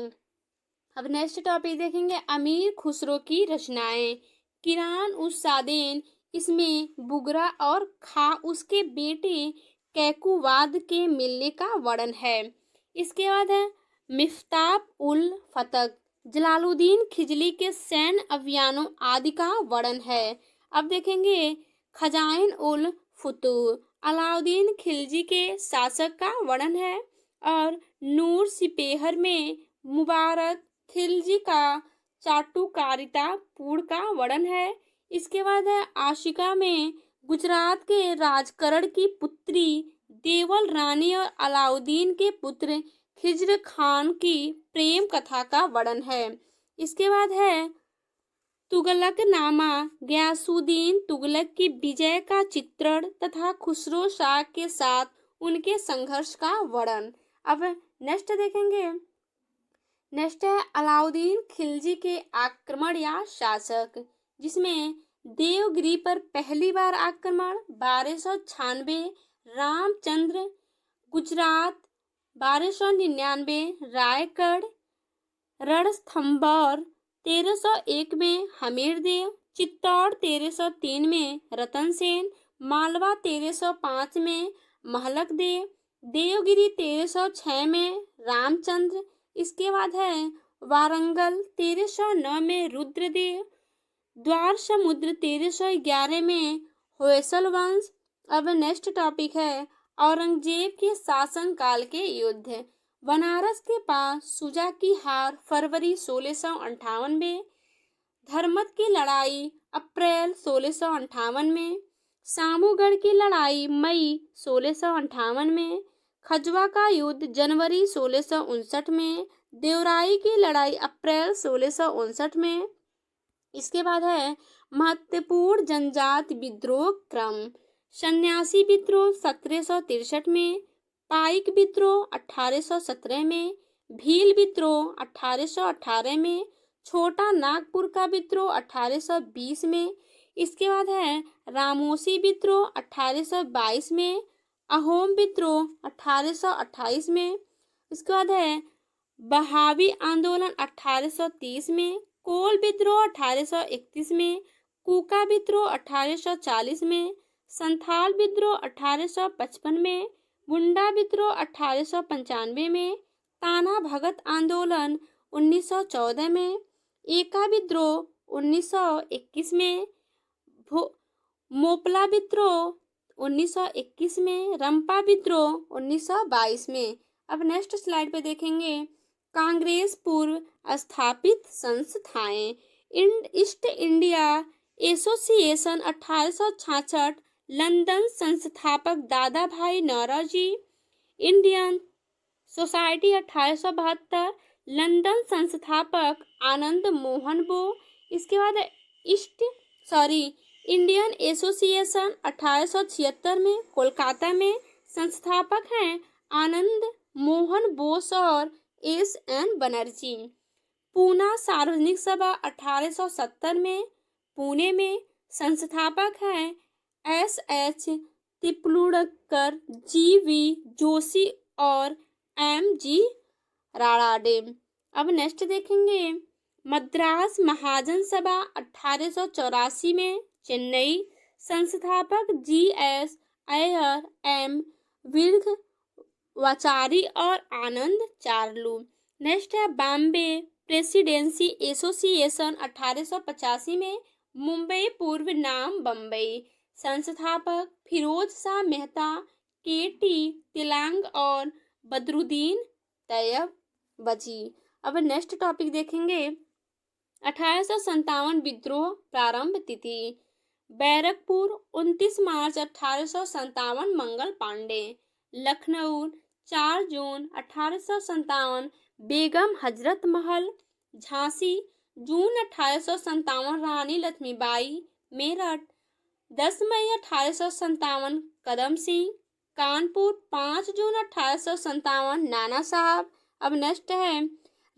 A: अब नेक्स्ट टॉपिक देखेंगे अमीर खुसरो की रचनाएं। किरान उस सादेन, इसमें बुगरा और खा उसके बेटे कैकुवाद के मिलने का वर्णन है। इसके बाद है मिफ्ताब उल फतक, जलालुद्दीन खिजली के सैन्य अभियानों आदि का वर्णन है। अब देखेंगे खजाइन उल फुतूह, अलाउद्दीन खिलजी के शासक का वर्णन है। और नूर सिपेहर में मुबारक खिलजी का चाटुकारिता पूर्ण का वर्णन है। इसके बाद है आशिका में गुजरात के राजकरण की पुत्री देवल रानी और अलाउद्दीन के पुत्र खिज्र खान की प्रेम कथा का वर्णन है। इसके बाद है तुगलकनामा, गयासुद्दीन तुगलक की विजय का चित्रण तथा खुसरो शाह के साथ उनके संघर्ष का वर्णन। अब नेक्स्ट देखेंगे, नेक्स्ट है अलाउद्दीन खिलजी के आक्रमण या शासक, जिसमें देवगिरी पर पहली बार आक्रमण 1296, रामचंद्र गुजरात 1299, रायगढ़, रणथंभौर 1301 में हमीरदेव, चित्तौड़ 1303 में रतन सेन, मालवा 1305 में महलक देव, देवगिरी 1306 में रामचंद्र। इसके बाद है वारंगल 1309 में रुद्रदेव, द्वार समुद्र 1311 में होयसल वंश। अब नेक्स्ट टॉपिक है औरंगजेब के शासन काल के युद्ध। बनारस के पास सुजा की हार फरवरी 1658 में, धर्मत की लड़ाई अप्रैल 1658 में, सामूगढ़ की लड़ाई मई 1658 में, खजवा का युद्ध जनवरी 1659 में, देवराई की लड़ाई अप्रैल 1659 में। इसके बाद है महत्वपूर्ण जनजाति विद्रोह क्रम। सन्यासी विद्रोह 1763 में, पाइक विद्रोह 1817 में, भील विद्रोह 1818 में, छोटा नागपुर का विद्रोह 1820 में। इसके बाद है रामोसी विद्रोह 1822 में, अहोम विद्रोह 1828 में। इसके बाद है बहावी आंदोलन 1830 में, कोल विद्रोह 1831 में, कूका विद्रोह 1840 में, संथाल विद्रोह 1855 में, मुंडा विद्रोह 1895 में, ताना भगत आंदोलन 1914 में, एका विद्रोह 1921 में, मोपला विद्रोह 1921 में, रंपा विद्रोह 1922 में। अब नेक्स्ट स्लाइड पे देखेंगे कांग्रेस पूर्व स्थापित संस्थाएं। ईस्ट इंडिया एसोसिएशन 1866, लंदन, संस्थापक दादा भाई नौरोजी। इंडियन सोसाइटी 1872, लंदन, संस्थापक आनंद मोहन बो। इसके बाद इंडियन एसोसिएशन 1876 में, कोलकाता में, संस्थापक हैं आनंद मोहन बोस और एस.एन. बनर्जी। पूना सार्वजनिक सभा 1870 में, पुणे में, संस्थापक हैं एस.एच. तिपलुड़कर, जी.वी. जोशी और एम.जी. राणाडे। अब नेक्स्ट देखेंगे मद्रास महाजन सभा 1884 में, चेन्नई, संस्थापक जी.एस. अय्यर, एम. विरघवाचारी और आनंद चार्लू। नेक्स्ट है बॉम्बे प्रेसिडेंसी एसोसिएशन 1885 में, मुंबई, पूर्व नाम बम्बई, संस्थापक फिरोज शाह मेहता, के.टी. तिलंग और बदरुद्दीन तैयबजी। अब नेक्स्ट टॉपिक देखेंगे 1857 विद्रोह प्रारंभ तिथि। बैरकपुर 29 मार्च 1857, मंगल पांडे। लखनऊ 4 जून 1857, बेगम हजरत महल। झांसी जून 1857, रानी लक्ष्मीबाई। मेरठ 10 मई 1857, कदम सिंह। कानपुर 5 जून 1857, नाना साहब। अब नेक्स्ट है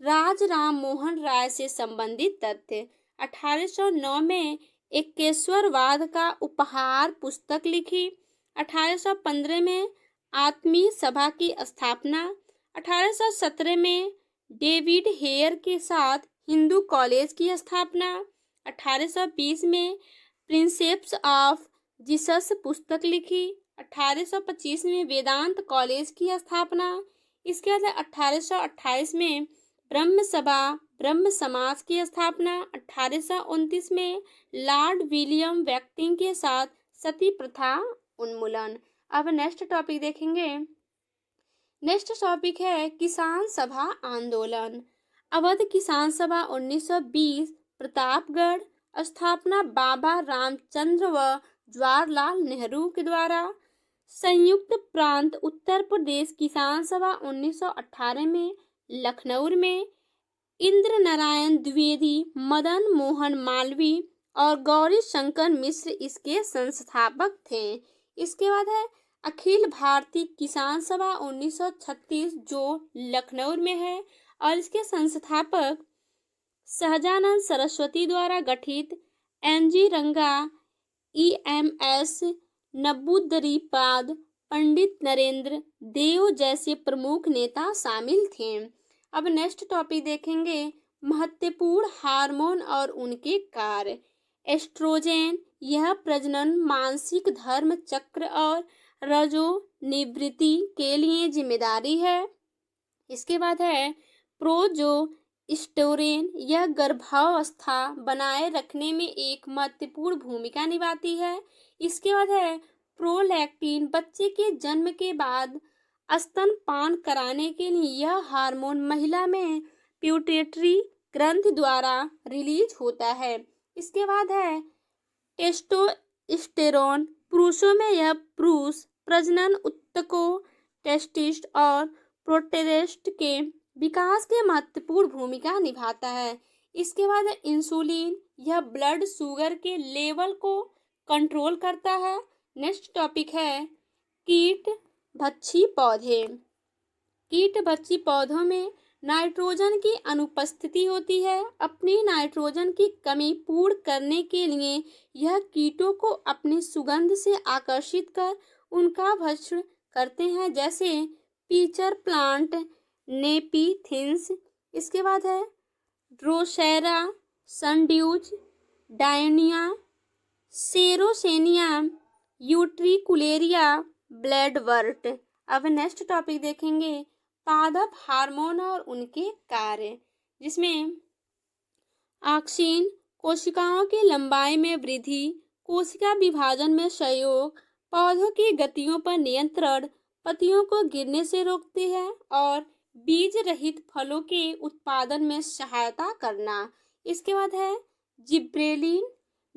A: राज राम मोहन राय से संबंधित तथ्य। 1809 में एकेश्वरवाद का उपहार पुस्तक लिखी। 1815 में आत्मीय सभा की स्थापना। 1817 में डेविड हेयर के साथ हिंदू कॉलेज की स्थापना। 1820 में प्रिंसेप्स ऑफ जीसस पुस्तक लिखी। 1825 में वेदांत कॉलेज की स्थापना। इसके बाद 1828 में ब्रह्म सभा ब्रह्म समाज की स्थापना। 1829 में लॉर्ड विलियम बेंटिक के साथ सती प्रथा उन्मूलन। अब नेक्स्ट टॉपिक देखेंगे। नेक्स्ट टॉपिक है किसान सभा आंदोलन। अवध किसान सभा 1920, प्रतापगढ़। स्थापना बाबा रामचंद्र व जवाहरलाल नेहरू के द्वारा। संयुक्त प्रांत उत्तर प्रदेश किसान सभा 1918 में, लखनऊ में। इंद्र नारायण द्विवेदी, मदन मोहन मालवीय और गौरी शंकर मिश्र इसके संस्थापक थे। इसके बाद है अखिल भारतीय किसान सभा 1936 जो लखनऊ में है और इसके संस्थापक सहजानंद सरस्वती द्वारा गठित एन.जी. रंगा, ई.एम.एस. नबूदरीपाद, पंडित नरेंद्र देव जैसे प्रमुख नेता शामिल थे। अब नेक्स्ट टॉपिक देखेंगे महत्वपूर्ण हार्मोन और उनके कार्य। एस्ट्रोजेन यह प्रजनन, मानसिक धर्म चक्र और रजोनिवृत्ति के लिए जिम्मेदारी है। इसके बाद है प्रोजेस्टेरोन यह गर्भावस्था बनाए रखने में एक महत्वपूर्ण भूमिका निभाती है। इसके बाद है प्रोलैक्टिन बच्चे के जन्म के बाद स्तनपान कराने के लिए यह हार्मोन महिला में प्यूटेटरी ग्रंथि द्वारा रिलीज होता है। इसके बाद है टेस्टोस्टेरोन पुरुषों में यह पुरुष प्रजनन उत्तकों टेस्टिस और प्रोस्टेट के विकास के महत्वपूर्ण भूमिका निभाता है। इसके बाद है इंसुलिन यह ब्लड शुगर के लेवल को कंट्रोल करता है। नेक्स्ट टॉपिक है कीट भक्षी पौधे। कीट भक्षी पौधों में नाइट्रोजन की अनुपस्थिति होती है। अपनी नाइट्रोजन की कमी पूर्ण करने के लिए यह कीटों को अपनी सुगंध से आकर्षित कर उनका भक्षण करते हैं, जैसे पीचर प्लांट, नेपीथिंस। इसके बाद है ड्रोसेरा, सनड्यूज, डायनिया, सेरोसेनिया, यूट्रिकुलेरिया, ब्लैडवर्ट। अब नेक्स्ट टॉपिक देखेंगे पादप हार्मोन और उनके कार्य, जिसमें ऑक्सिन कोशिकाओं की लंबाई में वृद्धि, कोशिका विभाजन में सहयोग, पौधों की गतियों पर नियंत्रण, पत्तियों को गिरने से रोकती है और बीज रहित फलों के उत्पादन में सहायता करना। इसके बाद है जिब्रेलिन,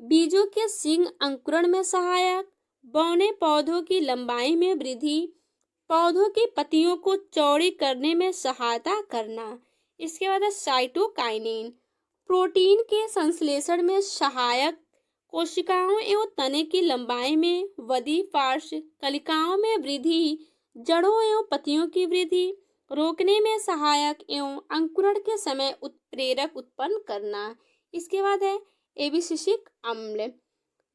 A: बीजों के सिंग अंकुरण में सहायक, बौने पौधों की लंबाई में वृद्धि, पौधों की पत्तियों को चौड़ी करने में सहायता करना। इसके बाद है साइटोकाइनिन, प्रोटीन के संश्लेषण में सहायक, कोशिकाओं एवं तने की लंबाई में वृद्धि, पार्श्व कलिकाओं में वृद्धि, जड़ों एवं पत्तियों की वृद्धि रोकने में सहायक एवं अंकुरण के समय उत्प्रेरक उत्पन्न करना। इसके बाद है एबिसिसिक अम्ल,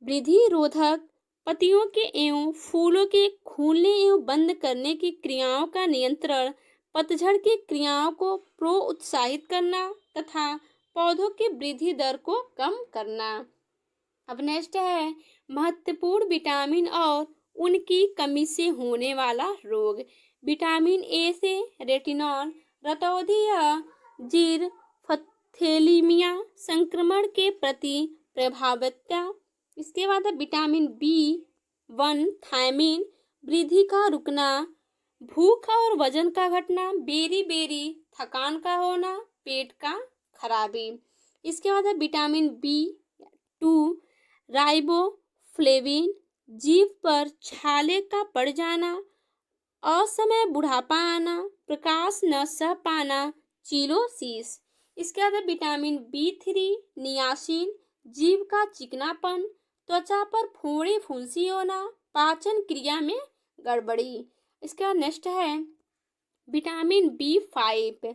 A: वृद्धि रोधक, पत्तियों के एवं फूलों के खोलने एवं बंद करने की क्रियाओं का नियंत्रण, पतझड़ की क्रियाओं को प्रोत्साहित करना तथा पौधों की वृद्धि दर को कम करना। अब नेक्स्ट है महत्वपूर्ण विटामिन और उनकी कमी से होने वाला रोग। विटामिन ए से रेटिनॉल, रतौंधी या जीर थैलेमीमिया संक्रमण के प्रति प्रभाविता। इसके बाद है विटामिन बी1 थायमीन, वृद्धि का रुकना, भूख और वजन का घटना, बेरी बेरी थकान का होना, पेट का खराबी। इसके बाद है विटामिन बी2 राइबोफ्लेविन, जीभ पर छाले का पड़ जाना, असमय बुढ़ापा आना, प्रकाश न सह पाना, चिलोसिस। इसके बाद है विटामिन बी3 नियासिन, जीभ का चिकनापन, त्वचा पर फोड़े फुंसी होना, पाचन क्रिया में गड़बड़ी। इसके बाद नेक्स्ट है विटामिन बी5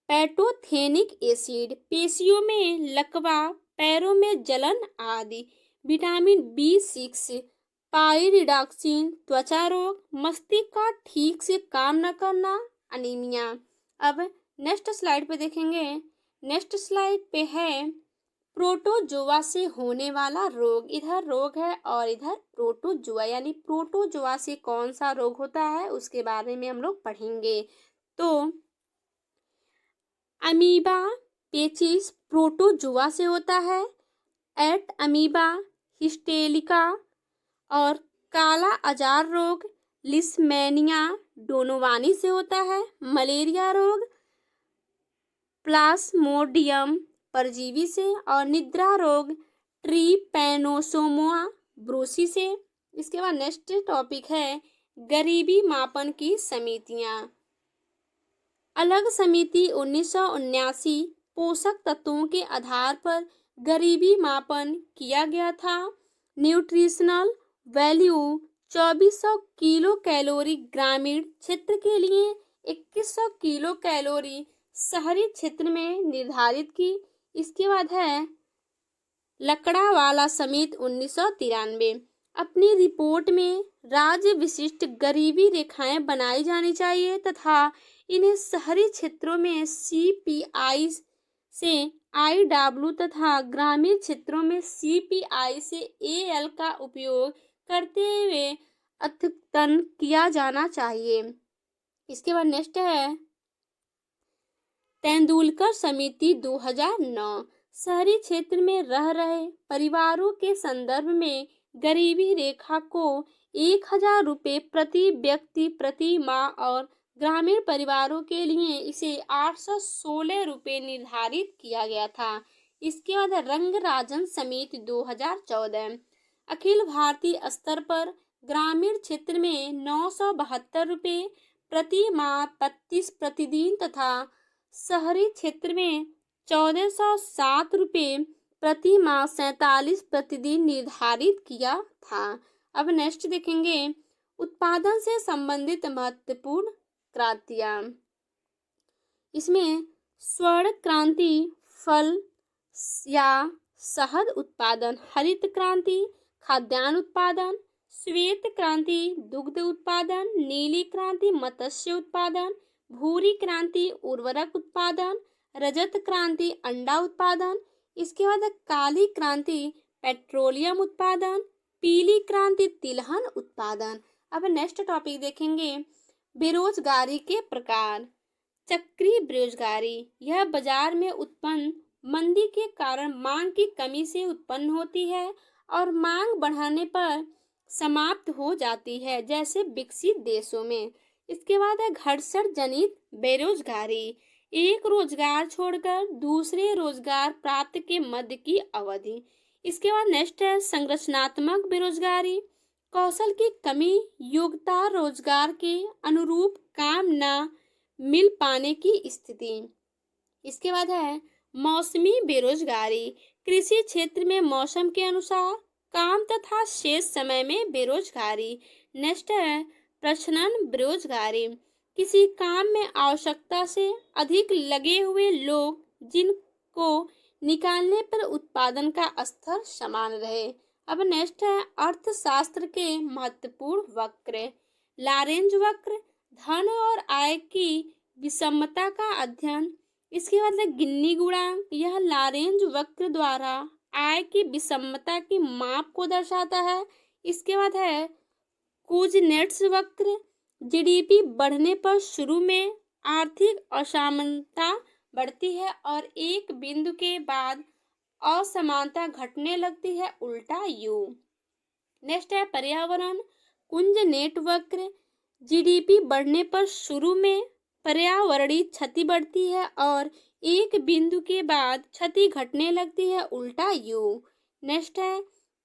A: पैटोथेनिक एसिड, पेशियों में लकवा, पैरों में जलन आदि। विटामिन बी6 पाइरिडॉक्सिन, त्वचा रोग, मस्तिष्क का ठीक से काम न करना, अनीमिया। अब नेक्स्ट स्लाइड पे देखेंगे, नेक्स्ट स्लाइड पे है प्रोटोजोआ से होने वाला रोग। इधर रोग है और इधर प्रोटोजोआ, यानी प्रोटोजोआ से कौन सा रोग होता है उसके बारे में हम लोग पढ़ेंगे। तो अमीबा पेचिस प्रोटोजोआ से होता है, एट अमीबा हिस्टेरिका और काला अजार रोग लिस्मेनिया डोनोवानी से होता है। मलेरिया रोग प्लाज्मोडियम परजीवी से और निद्रा रोग ट्रिपैनोसोमा ब्रूसी से। इसके बाद नेक्स्ट टॉपिक है गरीबी मापन की समितियां। अलग समिति 1979 पोषक तत्वों के आधार पर गरीबी मापन किया गया था। न्यूट्रिशनल वैल्यू 2400 किलो कैलोरी ग्रामीण क्षेत्र के लिए, 2100 किलो कैलोरी शहरी क्षेत्र में निर्धारित की। इसके बाद है लकड़ावाला समिति 1993 अपनी रिपोर्ट में राज्य विशिष्ट गरीबी रेखाएं बनाई जानी चाहिए तथा इन्हें शहरी क्षेत्रों में CPI से IW तथा ग्रामीण क्षेत्रों में CPI से AL का उपयोग करते हुए अद्यतन किया जाना चाहिए। इसके बाद नेक्स्ट है तेंदुलकर समिति 2009 शहरी क्षेत्र में रह रहे परिवारों के संदर्भ में गरीबी रेखा को 1000 रुपये प्रति व्यक्ति प्रति माह और ग्रामीण परिवारों के लिए इसे 816 रुपये निर्धारित किया गया था। इसके बाद रंगराजन समिति 2014 अखिल भारतीय स्तर पर ग्रामीण क्षेत्र में 972 रुपये प्रति माह 35 प्रतिदिन तथा शहरी क्षेत्र में 1407 रुपये प्रति माह 47 प्रतिदिन निर्धारित किया था। अब नेक्स्ट देखेंगे उत्पादन से संबंधित महत्वपूर्ण क्रांतियां। इसमें स्वर्ण क्रांति फल या शहद उत्पादन, हरित क्रांति खाद्यान्न उत्पादन, श्वेत क्रांति दुग्ध उत्पादन, नीली क्रांति मत्स्य उत्पादन, भूरी क्रांति उर्वरक उत्पादन, रजत क्रांति अंडा उत्पादन। इसके बाद काली क्रांति पेट्रोलियम उत्पादन, पीली क्रांति तिलहन उत्पादन। अब नेक्स्ट टॉपिक देखेंगे बेरोजगारी के प्रकार। चक्रीय बेरोजगारी, यह बाजार में उत्पन्न मंदी के कारण मांग की कमी से उत्पन्न होती है और मांग बढ़ाने पर समाप्त हो जाती है, जैसे विकसित देशों में। इसके बाद है घर्षण जनित बेरोजगारी, एक रोजगार छोड़कर दूसरे रोजगार प्राप्त के मध्य की अवधि। इसके बाद नेक्स्ट है संरचनात्मक बेरोजगारी, कौशल की कमी, योग्यता रोजगार के अनुरूप काम न मिल पाने की स्थिति। इसके बाद है मौसमी बेरोजगारी, कृषि क्षेत्र में मौसम के अनुसार काम तथा शेष समय में बेरोजगारी। नेक्स्ट है प्रच्छन्न बेरोजगारी, किसी काम में आवश्यकता से अधिक लगे हुए लोग जिनको निकालने पर उत्पादन का स्तर समान रहे। अब नेक्स्ट है अर्थशास्त्र के महत्वपूर्ण वक्र, लॉरेंज वक्र, धन और आय की विषमता का अध्ययन। इसके बाद है गिन्नी गुणांक, यह लॉरेंज वक्र द्वारा आय की विषमता की माप को दर्शाता है। इसके बाद है कुजनेट्स वक्र, जीडीपी बढ़ने पर शुरू में आर्थिक असमानता बढ़ती है और एक बिंदु के बाद असमानता घटने लगती है, उल्टा यू। नेक्स्ट है पर्यावरण कुंजनेट वक्र, जीडीपी बढ़ने पर शुरू में पर्यावरणीय क्षति बढ़ती है और एक बिंदु के बाद क्षति घटने लगती है, उल्टा यू। नेक्स्ट है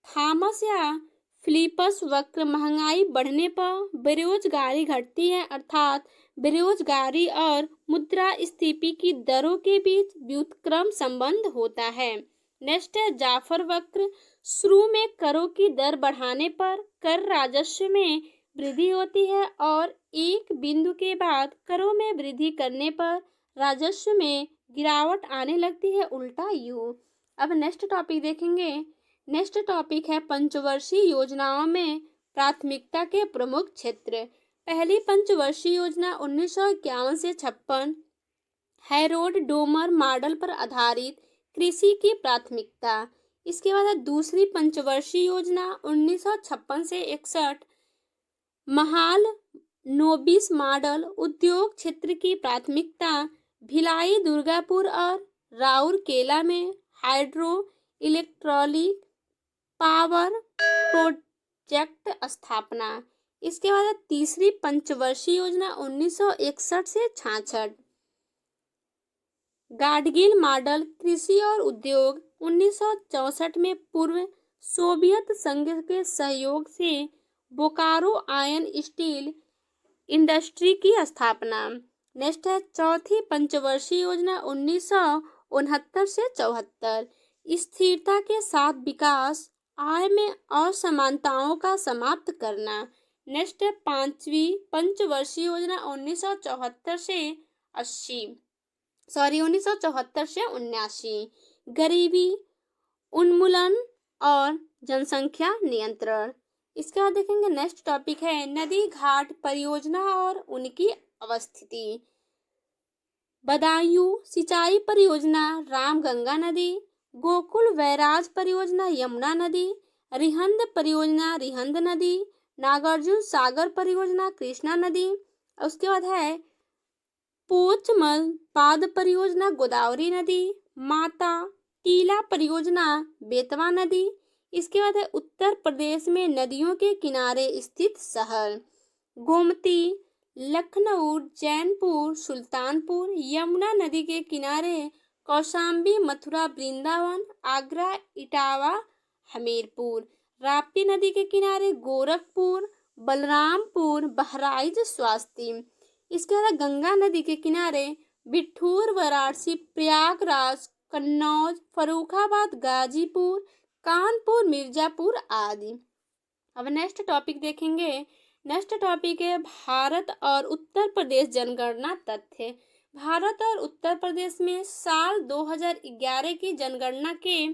A: थॉमस या फिलिप्स वक्र, महंगाई बढ़ने पर बेरोजगारी घटती है, अर्थात बेरोजगारी और मुद्रास्फीति की दरों के बीच व्युत्क्रम संबंध होता है। नेक्स्ट है जाफर वक्र, शुरू में करों की दर बढ़ाने पर कर राजस्व में वृद्धि होती है और एक बिंदु के बाद करों में वृद्धि करने पर राजस्व में गिरावट आने लगती है, उल्टा यू। अब नेक्स्ट टॉपिक देखेंगे। नेक्स्ट टॉपिक है पंचवर्षीय योजनाओं में प्राथमिकता के प्रमुख क्षेत्र। पहली पंचवर्षीय योजना 1951 से 56 हैरोल्ड डोमर मॉडल पर आधारित कृषि की प्राथमिकता। इसके बाद दूसरी पंचवर्षीय योजना 1956 से 61 महाल नोबिस मॉडल, उद्योग क्षेत्र की प्राथमिकता, भिलाई, दुर्गापुर और राउरकेला में हाइड्रो इलेक्ट्रिक पावर प्रोजेक्ट स्थापना। इसके बाद तीसरी पंचवर्षीय योजना 1961 से 66 गाडगिल मॉडल, कृषि और उद्योग। 1964 में पूर्व सोवियत संघ के सहयोग से बोकारो आयन स्टील इंडस्ट्री की स्थापना। नेक्स्ट है चौथी पंचवर्षीय योजना 1969 से 74 स्थिरता के साथ विकास, आय में असमानताओं का समाप्त करना। नेक्स्ट है पांचवी पंचवर्षीय योजना 1974 से 79 गरीबी उन्मूलन और जनसंख्या नियंत्रण। इसके बाद देखेंगे नेक्स्ट टॉपिक है नदी घाट परियोजना और उनकी अवस्थिति। बदायूं सिंचाई परियोजना रामगंगा नदी, गोकुल बैराज परियोजना यमुना नदी, रिहंद परियोजना रिहंद नदी, नागार्जुन सागर परियोजना कृष्णा नदी। उसके बाद है पोचमल पाद परियोजना गोदावरी नदी, माता टीला परियोजना बेतवा नदी। इसके बाद है उत्तर प्रदेश में नदियों के किनारे स्थित शहर गोमती, लखनऊ, जैनपुर, सुल्तानपुर, यमुना नदी के किनारे कौशाम्बी, मथुरा, वृंदावन, आगरा, इटावा, हमीरपुर, राप्ती नदी के किनारे गोरखपुर, बलरामपुर, बहराइच, स्वास्ती। इसके बाद गंगा नदी के किनारे बिठूर, वाराणसी, प्रयागराज, कन्नौज, फर्रुखाबाद, गाजीपुर, कानपुर, मिर्जापुर आदि। अब नेक्स्ट टॉपिक देखेंगे। नेक्स्ट टॉपिक है भारत और उत्तर प्रदेश जनगणना तथ्य। भारत और उत्तर प्रदेश में साल 2011 की जनगणना के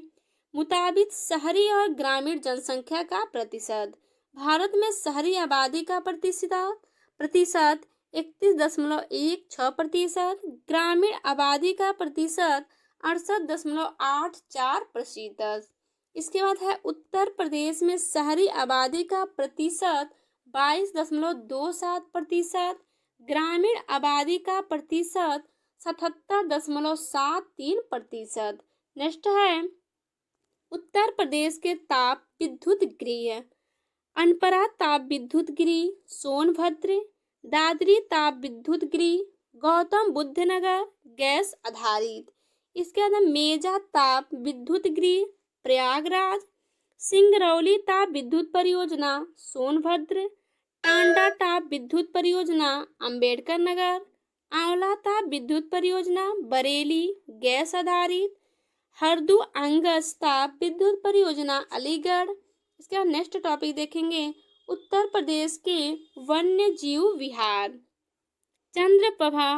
A: मुताबिक शहरी और ग्रामीण जनसंख्या का प्रतिशत। भारत में शहरी आबादी का प्रतिशत 31.16%, ग्रामीण आबादी का प्रतिशत 68.84%। इसके बाद है उत्तर प्रदेश में शहरी आबादी का प्रतिशत 22.27%, ग्रामीण आबादी का प्रतिशत 77.73%। नेक्स्ट है उत्तर प्रदेश के ताप विद्युत गृह, अनपरा ताप विद्युत गृह, सोनभद्र, दादरी ताप विद्युत गृह, गौतम बुद्ध नगर गैस आधारित। इसके बाद मेजा ताप विद्युत गृह प्रयागराज, सिंगरौली ताप विद्युत परियोजना सोनभद्र, टांडा ताप विद्युत परियोजना अंबेडकर नगर, आंवला ताप विद्युत परियोजना बरेली गैस आधारित, हरदू अंगस ताप विद्युत परियोजना अलीगढ़। इसके बाद नेक्स्ट टॉपिक देखेंगे उत्तर प्रदेश के वन्य जीव विहार, चंद्रप्रभा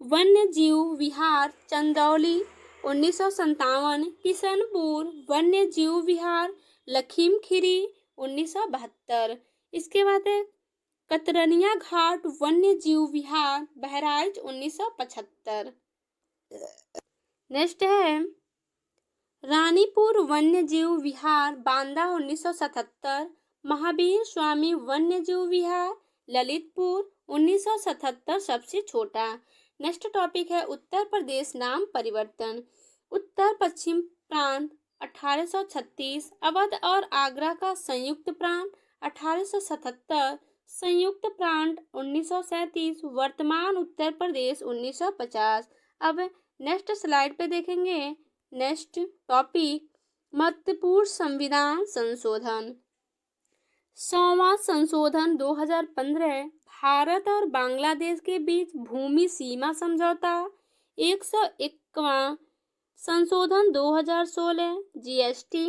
A: वन्य जीव विहार चंदौली 1957, किशनपुर वन्य जीव विहार लखीमखीरी 1972। इसके बाद है कतरनिया घाट वन्य जीव विहार बहराइच 1975। नेक्स्ट है रानीपुर वन्य जीव विहार बांदा 1977, महावीर स्वामी वन्य जीव विहार ललितपुर 1977 सबसे छोटा। नेक्स्ट टॉपिक है उत्तर प्रदेश नाम परिवर्तन, उत्तर पश्चिम प्रांत 1836, अवध और आगरा का संयुक्त प्रांत 1877, संयुक्त प्रांत 1937, वर्तमान उत्तर प्रदेश 1950। अब नेक्स्ट स्लाइड पे देखेंगे नेक्स्ट टॉपिक महत्वपूर्ण संविधान संशोधन। 100वां संशोधन 2015, भारत और बांग्लादेश के बीच भूमि सीमा समझौता। 101वां संशोधन 2016 जीएसटी।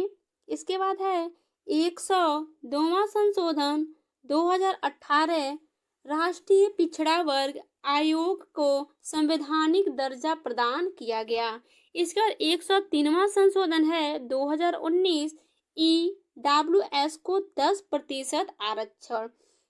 A: इसके बाद है 102वां संशोधन 2018, राष्ट्रीय पिछड़ा वर्ग आयोग को संवैधानिक दर्जा प्रदान किया गया। इसका 103वां संशोधन है 2019, EWS को 10% आरक्षण।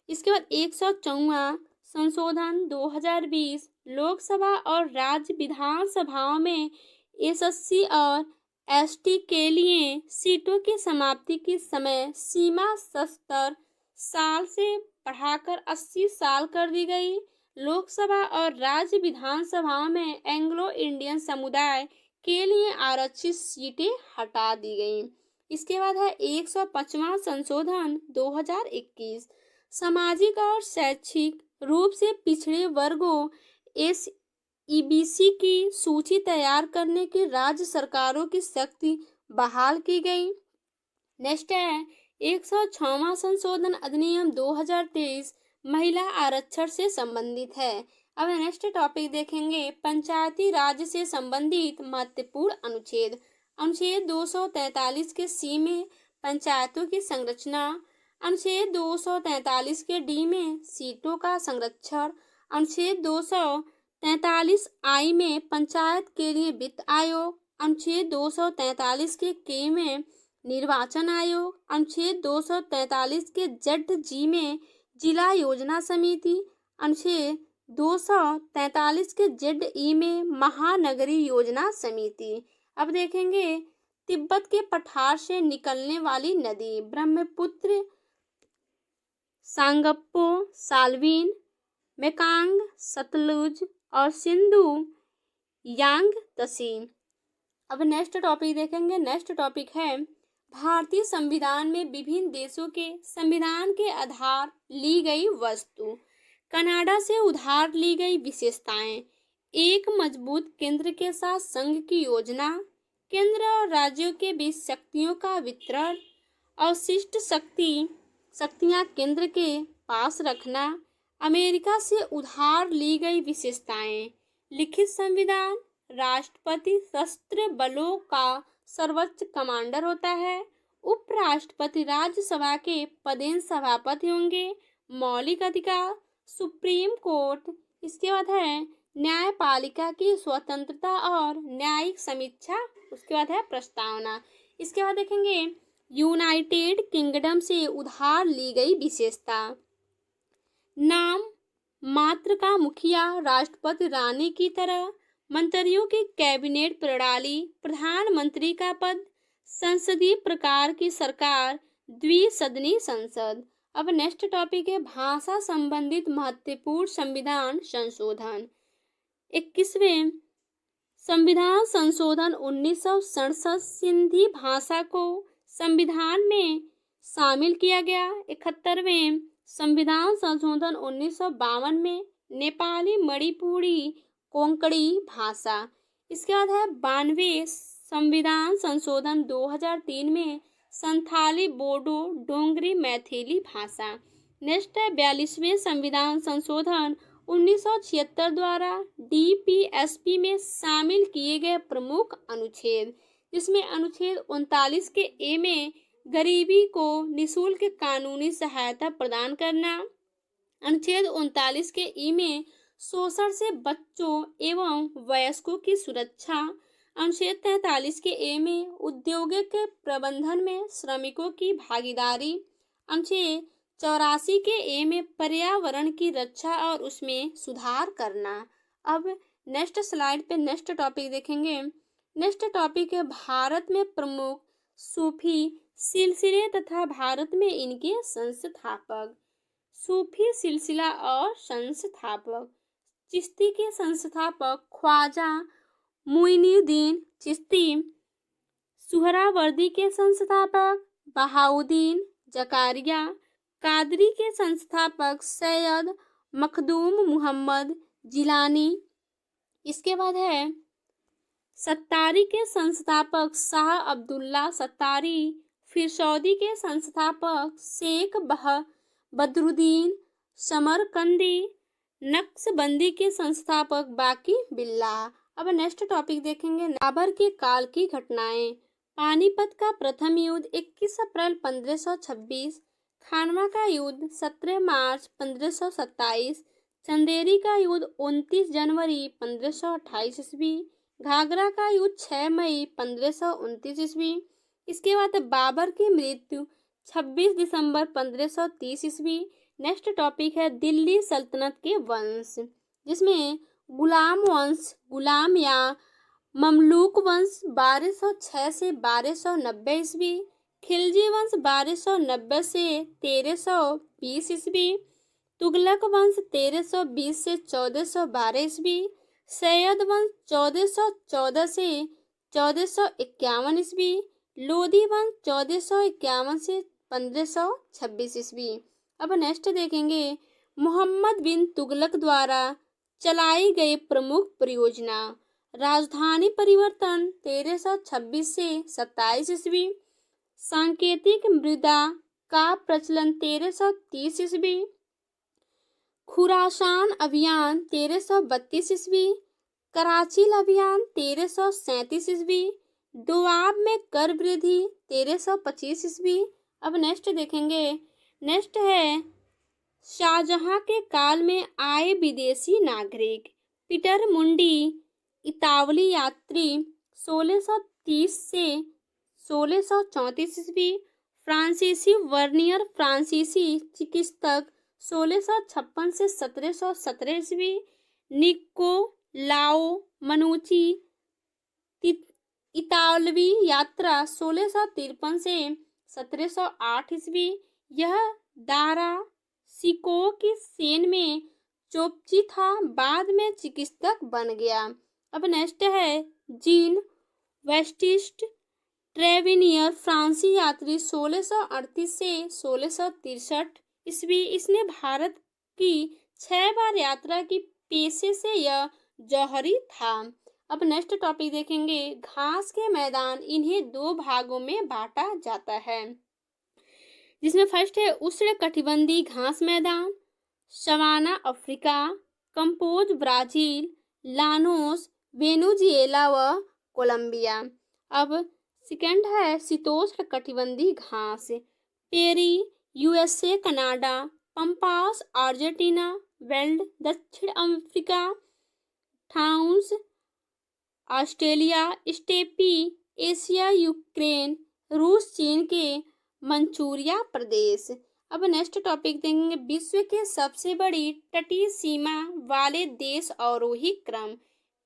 A: इसके बाद 104वां संशोधन 2020, लोकसभा और राज्य विधानसभाओं में SC और ST के लिए सीटों की समाप्ति की समय सीमा 70 साल से बढ़ाकर 80 साल कर दी गई। लोकसभा और राज्य विधानसभाओं में एंग्लो इंडियन समुदाय के लिए आरक्षित सीटें हटा दी गई। इसके बाद है 105वां संशोधन 2021, सामाजिक और शैक्षिक रूप से पिछड़े वर्गों SEBC की सूची तैयार करने की राज्य सरकारों की शक्ति बहाल की गई। नेक्स्ट है 106वां संशोधन अधिनियम 2023, महिला आरक्षण से संबंधित है। अब नेक्स्ट टॉपिक देखेंगे पंचायती राज से संबंधित महत्वपूर्ण अनुच्छेद। अनुच्छेद 243 के सी में पंचायतों की संरचना, अनुच्छेद 243 के डी में सीटों का संरक्षण, अनुच्छेद 243 आई में पंचायत के लिए वित्त आयोग, अनुच्छेद 243 के में निर्वाचन आयोग, अनुच्छेद 243 के जेड जी में जिला योजना समिति, अनुच्छेद 243 के जेड ई में महानगरीय योजना समिति। अब देखेंगे तिब्बत के पठार से निकलने वाली नदी ब्रह्मपुत्र, सांगप्पो, साल्वीन, मेकांग, सतलुज और सिंधु यांगत्से। अब नेक्स्ट टॉपिक देखेंगे। नेक्स्ट टॉपिक है भारतीय संविधान में विभिन्न देशों के संविधान के आधार ली गई वस्तु, कनाडा से उधार ली गई विशेषताएं, एक मजबूत केंद्र के साथ संघ की योजना, केंद्र और राज्यों के बीच शक्तियों का वितरण, अवशिष्ट शक्तियां केंद्र के पास रखना, अमेरिका से उधार ली गई विशेषताएं, लिखित संविधान, राष्ट्रपति सशस्त्र बलों का सर्वोच्च कमांडर होता है, उपराष्ट्रपति राज्यसभा के पदेन सभापति होंगे, मौलिक अधिकार, सुप्रीम कोर्ट। इसके बाद है न्यायपालिका की स्वतंत्रता और न्यायिक समीक्षा। उसके बाद है प्रस्तावना। इसके बाद देखेंगे यूनाइटेड किंगडम से उधार ली गई विशेषता, नाम मात्र का मुखिया राष्ट्रपति रानी की तरह, मंत्रियों की कैबिनेट प्रणाली, प्रधानमंत्री का पद, संसदीय प्रकार की सरकार, द्विसदनी संसद। अब नेक्स्ट टॉपिक है भाषा संबंधित महत्वपूर्ण संविधान संशोधन। 21वें संविधान संशोधन 1967 सिंधी भाषा को संविधान में शामिल किया गया। 71वें संविधान संशोधन 1952 में नेपाली मणिपुरी कोंकणी भाषा। इसके बाद है 92 संविधान संशोधन 2003 में संथाली बोडो डोंगरी मैथिली भाषा। नेक्स्ट है 42वें संविधान संशोधन 1976 द्वारा DPSP में शामिल किए गए प्रमुख अनुच्छेद, जिसमें अनुच्छेद 39 के ए में गरीबी को निःशुल्क कानूनी सहायता प्रदान करना, अनुच्छेद 39 के ई में शोषण से बच्चों एवं वयस्कों की सुरक्षा, अनुच्छेद 43 के ए में औद्योगिक प्रबंधन में श्रमिकों की भागीदारी, अनुच्छेद 84 के ए में पर्यावरण की रक्षा और उसमें सुधार करना। अब नेक्स्ट स्लाइड पे नेक्स्ट टॉपिक देखेंगे। नेक्स्ट टॉपिक है भारत में प्रमुख सूफी सिलसिले तथा भारत में इनके संस्थापक। सूफी सिलसिला और संस्थापक। चिश्ती के संस्थापक ख्वाजा मुइनुद्दीन चिश्ती। सुहरावर्दी के संस्थापक बहाउद्दीन जकारिया। कादरी के संस्थापक सैयद मखदूम मोहम्मद जिलानी। इसके बाद है सत्तारी के संस्थापक शाह अब्दुल्ला सत्तारी। फिरसौदी के संस्थापक शेख बदरुद्दीन समरकंदी। नक्शबंदी के संस्थापक बाकी बिल्लाह। अब नेक्स्ट टॉपिक देखेंगे बाबर के काल की घटनाएं। पानीपत का प्रथम युद्ध 21 अप्रैल 1526। खानवा का युद्ध 17 मार्च 1527। चंदेरी का युद्ध 29 जनवरी 1528 ईस्वी। घाघरा का युद्ध 6 मई 1529 ईस्वी। इसके बाद बाबर की मृत्यु 26 दिसंबर 1530 ईस्वी। नेक्स्ट टॉपिक है दिल्ली सल्तनत के वंश, जिसमें गुलाम वंश, गुलाम या ममलूक वंश 1206 से 1290 ईस्वी। खिलजी वंश 1290 से 1320 ईस्वी। तुगलक वंश 1320 से 1412 ईस्वी। सैयद वंश 1414 से 1451 ईस्वी। लोधी वंश 1451 से 1526 ईस्वी। अब नेक्स्ट देखेंगे मोहम्मद बिन तुगलक द्वारा चलाई गई प्रमुख परियोजना। राजधानी परिवर्तन 1326 से 27 ईस्वी। सांकेतिक मृदा का प्रचलन 1330 ईस्वी। खुरासान अभियान 1332 ईस्वी। कराची अभियान 1337 ईस्वी। दोआब में कर वृद्धि 1325 ईस्वी। अब नेक्स्ट देखेंगे। नेक्स्ट है शाहजहां के काल में आए विदेशी नागरिक। पीटर मुंडी इतावली यात्री 1630 से 1634 ईस्वी। फ्रांसीसी वर्नियर फ्रांसीसी चिकित्सक 1656 से 1717 ईस्वी। निको लाओ मनुची इतालवी यात्रा 1653 से 1708 ईस्वी। यह दारा सिको की सेन में चोपची था, बाद में चिकित्सक बन गया। अब नेक्स्ट है जीन वेस्टिस्ट ट्रेविनियर फ्रांसी यात्री 1638 से 1663 ईस्वी। इसने भारत की 6 बार यात्रा की, पेशे से यह जौहरी था। अब नेक्स्ट टॉपिक देखेंगे घास के मैदान। इन्हें 2 भागों में बांटा जाता है, जिसमें फर्स्ट है उष्णकटिबंधीय घास मैदान savanna Africa, Campos Brazil, Llanos Venezuela व कोलंबिया। अब सेकंड है शीतोष्ण कटिबंधीय घास prairie USA Canada, pampas Argentina, veld दक्षिण Africa, downs Australia, steppe Asia Ukraine, रूस चीन के मंचूरिया प्रदेश। अब नेक्स्ट टॉपिक देखेंगे विश्व के सबसे बड़ी तटीय सीमा वाले देश अवरोही क्रम।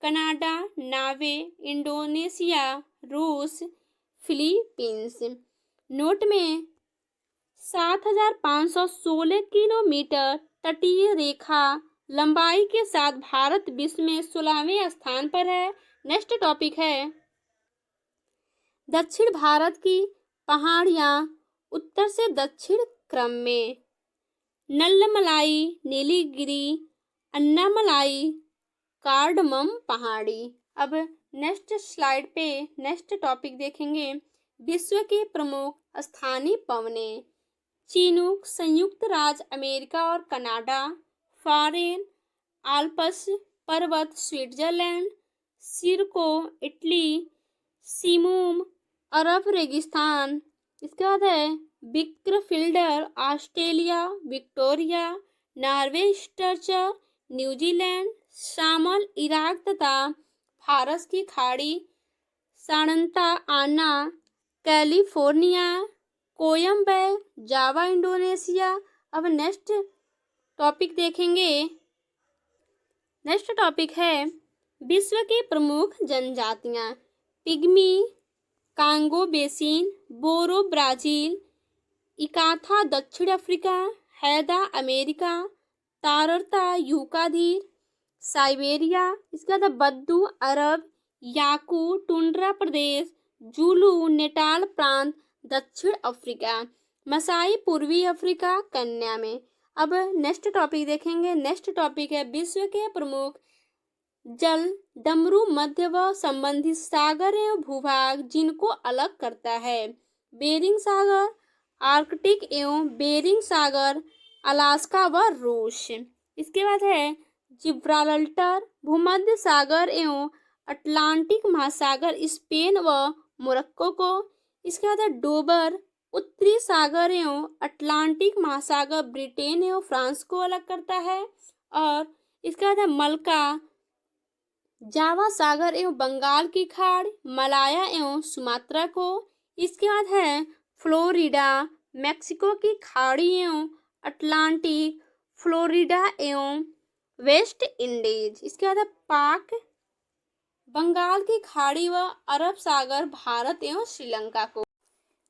A: कनाडा, नार्वे, इंडोनेशिया, रूस, फिलीपींस। नोट में 7516 किलोमीटर तटीय रेखा लंबाई के साथ भारत विश्व में 16वें स्थान पर है। नेक्स्ट टॉपिक है दक्षिण भारत की पहाड़ियाँ उत्तर से दक्षिण क्रम में। नल्लमलाई, नीलगिरी, अन्नामलाई, कार्डमम पहाड़ी। अब नेक्स्ट स्लाइड पे नेक्स्ट टॉपिक देखेंगे विश्व के प्रमुख स्थानीय पवनें। चिनूक, संयुक्त राज्य अमेरिका और कनाडा, फारेन, आल्प्स पर्वत स्विट्जरलैंड, सिरको इटली, सिमूम अरब रेगिस्तान। इसके बाद है बिक्रफिल्डर ऑस्ट्रेलिया, विक्टोरिया, नॉर्वे स्टर्चर न्यूजीलैंड, शामल इराक तथा फारस की खाड़ी, सांता आना कैलिफोर्निया, कोयम्बे जावा इंडोनेशिया। अब नेक्स्ट टॉपिक देखेंगे। नेक्स्ट टॉपिक है विश्व की प्रमुख जनजातियां। पिग्मी कांगो बेसिन, बोरो ब्राजील, इकाथा दक्षिण अफ्रीका, हैदा अमेरिका, ताररता यूकाधीर साइबेरिया। इसके बाद बद्दू अरब, याकू टुंड्रा प्रदेश, जुलू नेटाल प्रांत दक्षिण अफ्रीका, मसाई पूर्वी अफ्रीका कन्या में। अब नेक्स्ट टॉपिक देखेंगे। नेक्स्ट टॉपिक है विश्व के प्रमुख जल डमरू मध्य व संबंधित सागर एवं भूभाग जिनको अलग करता है। बेरिंग सागर, आर्कटिक एवं बेरिंग सागर, अलास्का व रूस। इसके बाद है जिब्राल्टर, भूमध्य सागर एवं अटलांटिक महासागर स्पेन व मोरक्को को। इसके बाद है डोबर, उत्तरी सागर एवं अटलांटिक महासागर ब्रिटेन एवं फ्रांस को अलग करता है। और इसके बाद है मलका, जावा सागर एवं बंगाल की खाड़, मलाया एवं सुमात्रा को। इसके बाद है फ्लोरिडा, मैक्सिको की खाड़ी एवं अटलांटिक, फ्लोरिडा एवं वेस्ट इंडीज। इसके बाद है पाक, बंगाल की खाड़ी व अरब सागर भारत एवं श्रीलंका को।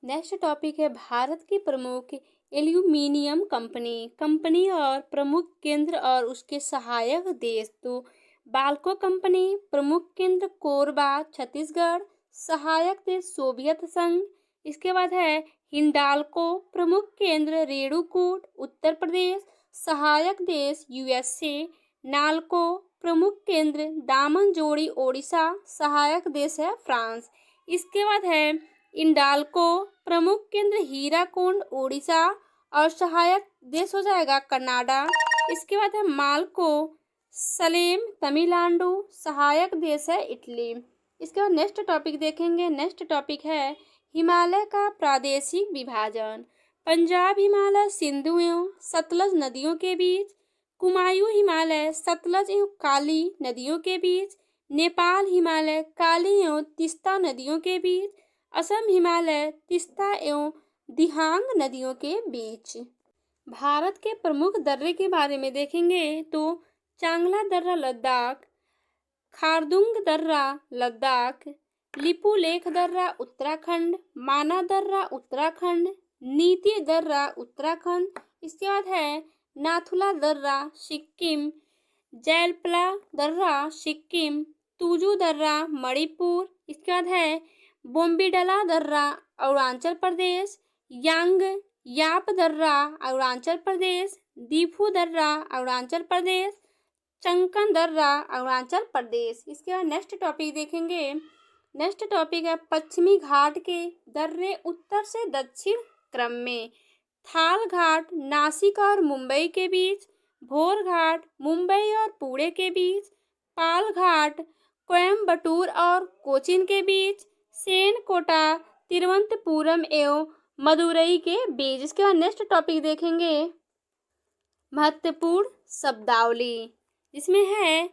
A: नेक्स्ट टॉपिक है भारत की प्रमुख एल्यूमिनियम कंपनी और प्रमुख केंद्र और उसके सहायक देश। तो बाल्को कंपनी, प्रमुख केंद्र कोरबा छत्तीसगढ़, सहायक देश सोवियत संघ। इसके बाद है हिंडाल्को, प्रमुख केंद्र रेणुकूट उत्तर प्रदेश, सहायक देश यूएसए। नाल्को, प्रमुख केंद्र दामनजोड़ी ओडिशा, सहायक देश है फ्रांस। इसके बाद है इंडाल्को, प्रमुख केंद्र हीराकुंड ओडिशा और सहायक देश हो जाएगा कनाडा। इसके बाद है माल्को, सलेम तमिलनाडु, सहायक देश है इटली। इसके बाद नेक्स्ट टॉपिक देखेंगे। नेक्स्ट टॉपिक है हिमालय का प्रादेशिक विभाजन। पंजाब हिमालय सिंधु एवं सतलज नदियों के बीच, कुमायूं हिमालय सतलज एवं काली नदियों के बीच, नेपाल हिमालय काली एवं तीस्ता नदियों के बीच, असम हिमालय तीस्ता एवं दिहांग नदियों के बीच। भारत के प्रमुख दर्रे के बारे में देखेंगे तो चांगला दर्रा लद्दाख, खारदुंग दर्रा लद्दाख, लिपू लेख दर्रा उत्तराखंड, माना दर्रा उत्तराखंड, नीति दर्रा उत्तराखंड। इसके बाद है नाथुला दर्रा सिक्किम, जैलपला दर्रा सिक्किम, तुजू दर्रा मणिपुर। इसके बाद है बोम्बीडला दर्रा अरुणाचल प्रदेश, यांग याप दर्रा अरुणाचल प्रदेश, दीफू दर्रा अरुणाचल प्रदेश, चंकन दर्रा अरुणाचल प्रदेश। इसके बाद नेक्स्ट टॉपिक देखेंगे। नेक्स्ट टॉपिक है पश्चिमी घाट के दर्रे उत्तर से दक्षिण क्रम में। थाल घाट नासिक और मुंबई के बीच, भोर घाट मुंबई और पुणे के बीच, पाल घाट कोयम्बटूर और कोचीन के बीच, सेन कोटा तिरुवनंतपुरम एवं मदुरई के बीच। इसके बाद नेक्स्ट टॉपिक देखेंगे महत्वपूर्ण शब्दावली, जिसमें है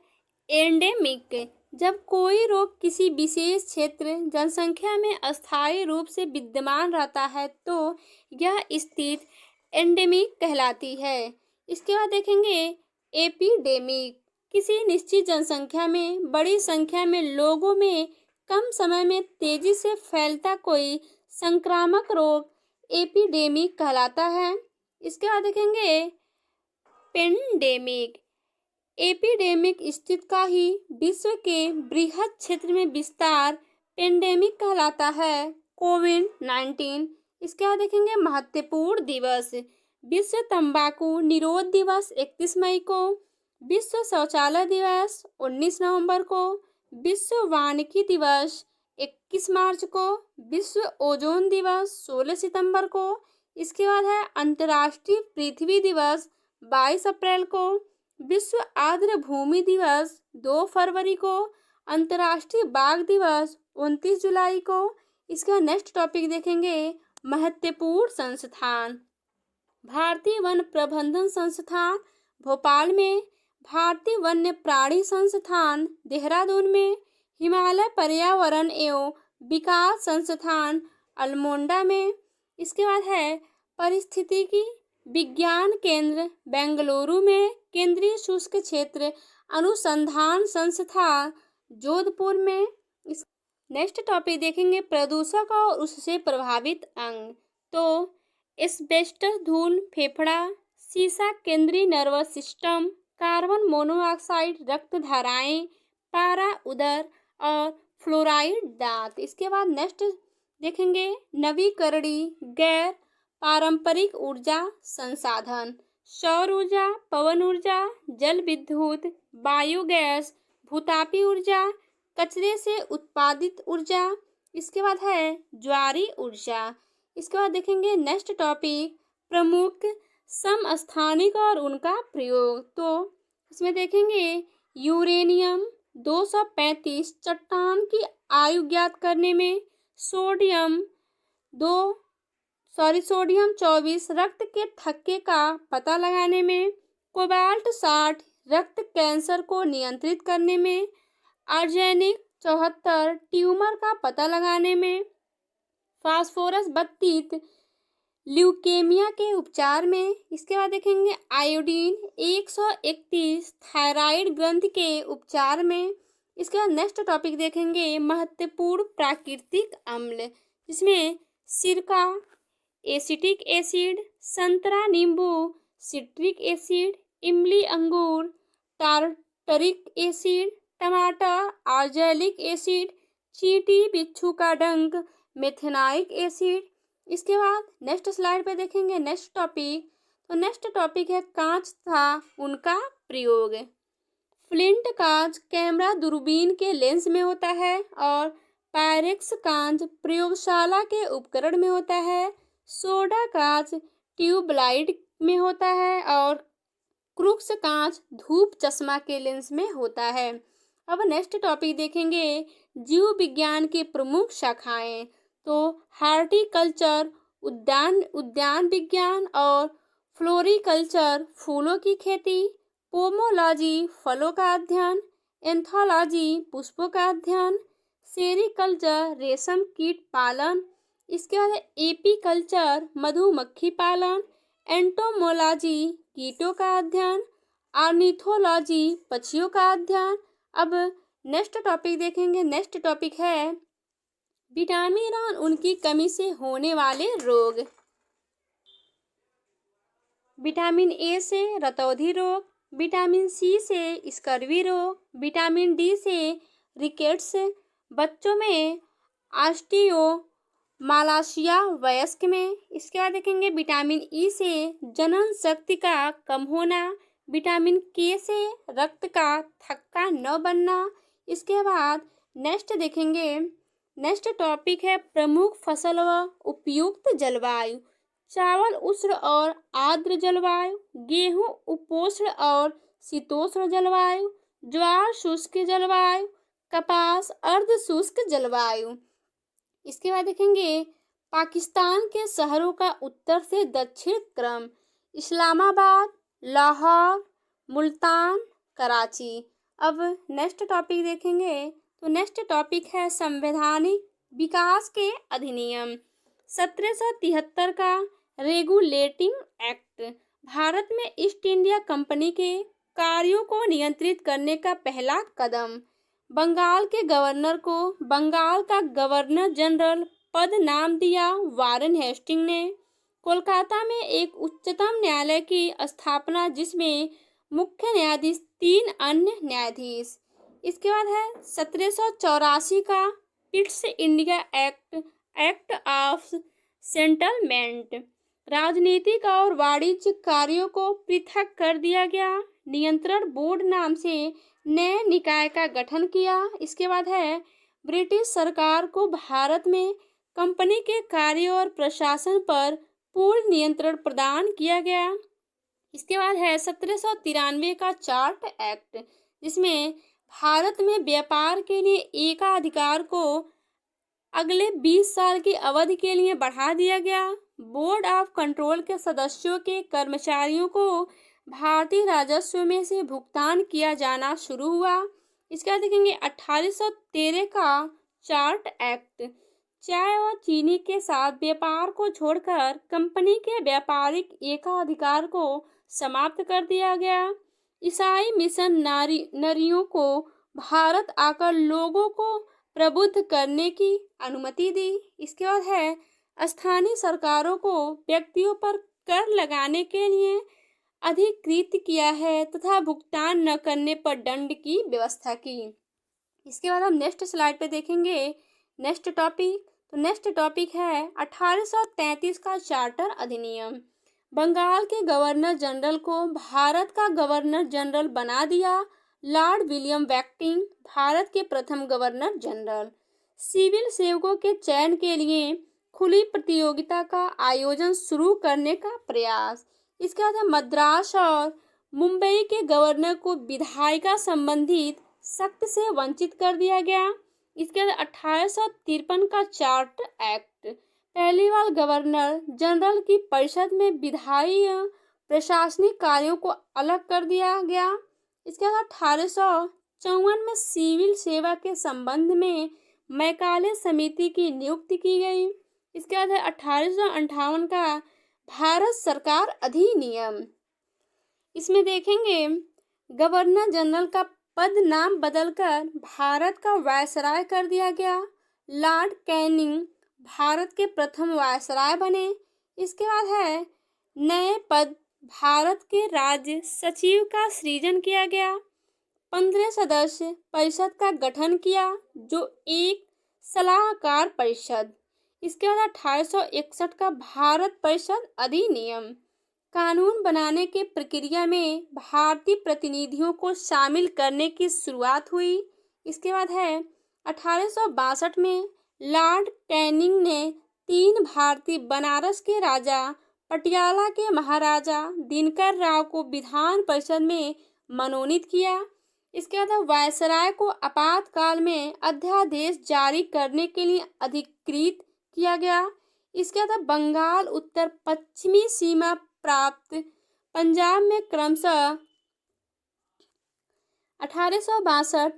A: एंडेमिक, जब कोई रोग किसी विशेष क्षेत्र जनसंख्या में अस्थायी रूप से विद्यमान रहता है तो यह स्थिति एंडेमिक कहलाती है। इसके बाद देखेंगे एपिडेमिक, किसी निश्चित जनसंख्या में बड़ी संख्या में लोगों में कम समय में तेजी से फैलता कोई संक्रामक रोग एपिडेमिक कहलाता है। इसके बाद देखेंगे पेंडेमिक, एपिडेमिक स्थिति का ही विश्व के बृहद क्षेत्र में विस्तार पेंडेमिक कहलाता है, कोविड-19। इसके बाद देखेंगे महत्वपूर्ण दिवस। विश्व तंबाकू निरोध दिवस 31 मई को, विश्व शौचालय दिवस 19 नवंबर को, विश्व वानिकी दिवस 21 मार्च को, विश्व ओजोन दिवस 16 सितंबर को। इसके बाद है अंतर्राष्ट्रीय पृथ्वी दिवस 22 अप्रैल को, विश्व आर्द्र भूमि दिवस 2 फरवरी को, अंतर्राष्ट्रीय बाघ दिवस 29 जुलाई को। इसका नेक्स्ट टॉपिक देखेंगे महत्वपूर्ण संस्थान। भारतीय वन प्रबंधन संस्थान भोपाल में, भारतीय वन्य प्राणी संस्थान देहरादून में, हिमालय पर्यावरण एवं विकास संस्थान अल्मोड़ा में। इसके बाद है पारिस्थितिकी विज्ञान केंद्र बेंगलुरु में, केंद्रीय शुष्क क्षेत्र अनुसंधान संस्थान जोधपुर में। इस नेक्स्ट टॉपिक देखेंगे प्रदूषक और उससे प्रभावित अंग। तो एस्बेस्टस धूल फेफड़ा, सीसा केंद्रीय नर्वस सिस्टम, कार्बन मोनोऑक्साइड रक्त धाराएं, पारा उदर और फ्लोराइड दांत। इसके बाद नेक्स्ट देखेंगे नवीकरणीय गैर पारंपरिक ऊर्जा संसाधन, सौर ऊर्जा, पवन ऊर्जा, जल विद्युत, बायोगैस, भूतापी ऊर्जा, कचरे से उत्पादित ऊर्जा। इसके बाद है ज्वारी ऊर्जा। इसके बाद देखेंगे नेक्स्ट टॉपिक प्रमुख समस्थानिक और उनका प्रयोग। तो इसमें देखेंगे यूरेनियम 235 चट्टान की आयु ज्ञात करने में, सोडियम 24 रक्त के थक्के का पता लगाने में, कोबाल्ट 60 रक्त कैंसर को नियंत्रित करने में, आर्सेनिक 74 ट्यूमर का पता लगाने में, फास्फोरस 32 ल्यूकेमिया के उपचार में। इसके बाद देखेंगे आयोडीन 131 थायराइड ग्रंथि के उपचार में। इसके बाद नेक्स्ट टॉपिक देखेंगे महत्वपूर्ण प्राकृतिक अम्ल, जिसमें सिरका, एसिटिक एसिड, संतरा नींबू, सिट्रिक एसिड, इमली अंगूर, टार्टरिक एसिड, टमाटर, आर्जेलिक एसिड, चींटी बिच्छू का डंक, मेथेनाइक एसिड। इसके बाद नेक्स्ट स्लाइड पे देखेंगे नेक्स्ट टॉपिक। तो नेक्स्ट टॉपिक है कांच था उनका प्रयोग। फ्लिंट कांच कैमरा दूरबीन के लेंस में होता है और पायरेक्स कांच प्रयोगशाला के उपकरण में होता है, सोडा कांच ट्यूबलाइट में होता है और क्रूक्स कांच धूप चश्मा के लेंस में होता है। अब नेक्स्ट टॉपिक देखेंगे जीव विज्ञान की प्रमुख शाखाएं। तो हार्टिकल्चर उद्यान विज्ञान और फ्लोरिकल्चर फूलों की खेती, पोमोलॉजी फलों का अध्ययन, एंथोलॉजी पुष्पों का अध्ययन, सेरिकल्चर रेशम कीट पालन। इसके बाद एपीकल्चर मधुमक्खी पालन, एंटोमोलॉजी कीटों का अध्ययन, ऑर्निथोलॉजी पक्षियों का अध्ययन। अब नेक्स्ट टॉपिक देखेंगे। नेक्स्ट टॉपिक है विटामिन और उनकी कमी से होने वाले रोग। विटामिन ए से रतौंधी रोग, विटामिन सी से स्कर्वी रोग, विटामिन डी से रिकेट्स, बच्चों में ऑस्टियोमालासिया, वयस्क में। इसके बाद देखेंगे विटामिन ई से जनन शक्ति का कम होना, विटामिन के से रक्त का थक्का न बनना। इसके बाद नेक्स्ट देखेंगे नेक्स्ट टॉपिक है प्रमुख फसल व उपयुक्त जलवायु। चावल उष्ण और आर्द्र जलवायु, गेहूं उपोष्ण और शीतोष्ण जलवायु, ज्वार शुष्क जलवायु, कपास अर्ध शुष्क जलवायु। इसके बाद देखेंगे पाकिस्तान के शहरों का उत्तर से दक्षिण क्रम, इस्लामाबाद, लाहौर, मुल्तान, कराची। अब नेक्स्ट टॉपिक देखेंगे। तो नेक्स्ट टॉपिक है संवैधानिक विकास के अधिनियम। 1773 का रेगुलेटिंग एक्ट भारत में ईस्ट इंडिया कंपनी के कार्यों को नियंत्रित करने का पहला कदम। बंगाल के गवर्नर को बंगाल का गवर्नर जनरल पद नाम दिया वारेन हेस्टिंग ने। कोलकाता में एक उच्चतम न्यायालय की स्थापना, जिसमें मुख्य न्यायाधीश, 3 अन्य न्यायाधीश। इसके बाद है 1784 का Pitt's India act, act of settlement. राजनीतिक और वाणिज्यिक कार्यों को पृथक कर दिया गया। नियंत्रण बोर्ड नाम से नए निकाय का गठन किया। इसके बाद है ब्रिटिश सरकार को भारत में कंपनी के कार्य और प्रशासन पर पूर्ण नियंत्रण प्रदान किया गया। इसके बाद है 1793 का चार्ट एक्ट, जिसमें भारत में व्यापार के लिए एकाधिकार को अगले 20 साल की अवधि के लिए बढ़ा दिया गया। बोर्ड ऑफ कंट्रोल के सदस्यों के कर्मचारियों को भारतीय राजस्व में से भुगतान किया जाना शुरू हुआ। इसके बाद देखेंगे 1813 का चार्ट एक्ट, चाय और चीनी के साथ व्यापार को छोड़कर कंपनी के व्यापारिक एकाधिकार को समाप्त कर दिया गया। ईसाई मिशन नारियों को भारत आकर लोगों को प्रबुद्ध करने की अनुमति दी। इसके बाद है स्थानीय सरकारों को व्यक्तियों पर कर लगाने के लिए अधिकृत किया है तथा भुगतान न करने पर दंड की व्यवस्था की। इसके बाद हम नेक्स्ट स्लाइड पे देखेंगे नेक्स्ट टॉपिक। तो नेक्स्ट टॉपिक है 1833 का चार्टर अधिनियम। बंगाल के गवर्नर जनरल को भारत का गवर्नर जनरल बना दिया। लॉर्ड विलियम बेंटिंक भारत के प्रथम गवर्नर जनरल। सिविल सेवकों के चयन के लिए खुली प्रतियोगिता का आयोजन शुरू करने का प्रयास। इसके बाद मद्रास और मुंबई के गवर्नर को विधायिका संबंधित शक्ति से वंचित कर दिया गया। इसके बाद 1853 का चार्ट एक्ट, पहली बार गवर्नर जनरल की परिषद में विधायी प्रशासनिक कार्यों को अलग कर दिया गया। इसके बाद 1854 में सिविल सेवा के संबंध में मैकाले समिति की नियुक्ति की गई। इसके बाद 1858 का भारत सरकार अधिनियम। इसमें देखेंगे गवर्नर जनरल का पद नाम बदलकर भारत का वायसराय कर दिया गया। लॉर्ड कैनिंग भारत के प्रथम वायसराय बने। इसके बाद है नए पद भारत के राज्य सचिव का सृजन किया गया। 15 सदस्य परिषद का गठन किया जो एक सलाहकार परिषद। इसके बाद 1861 का भारत परिषद अधिनियम, कानून बनाने के प्रक्रिया में भारतीय प्रतिनिधियों को शामिल करने की शुरुआत हुई। इसके बाद है 1862 में लॉर्ड कैनिंग ने 3 भारतीय बनारस के राजा, पटियाला के महाराजा दिनकर राव को विधान परिषद में मनोनीत किया। इसके बाद वायसराय को आपातकाल में अध्यादेश जारी करने के लिए अधिकृत किया गया। इसके बाद बंगाल उत्तर पश्चिमी सीमा प्राप्त पंजाब में क्रमशः 1862,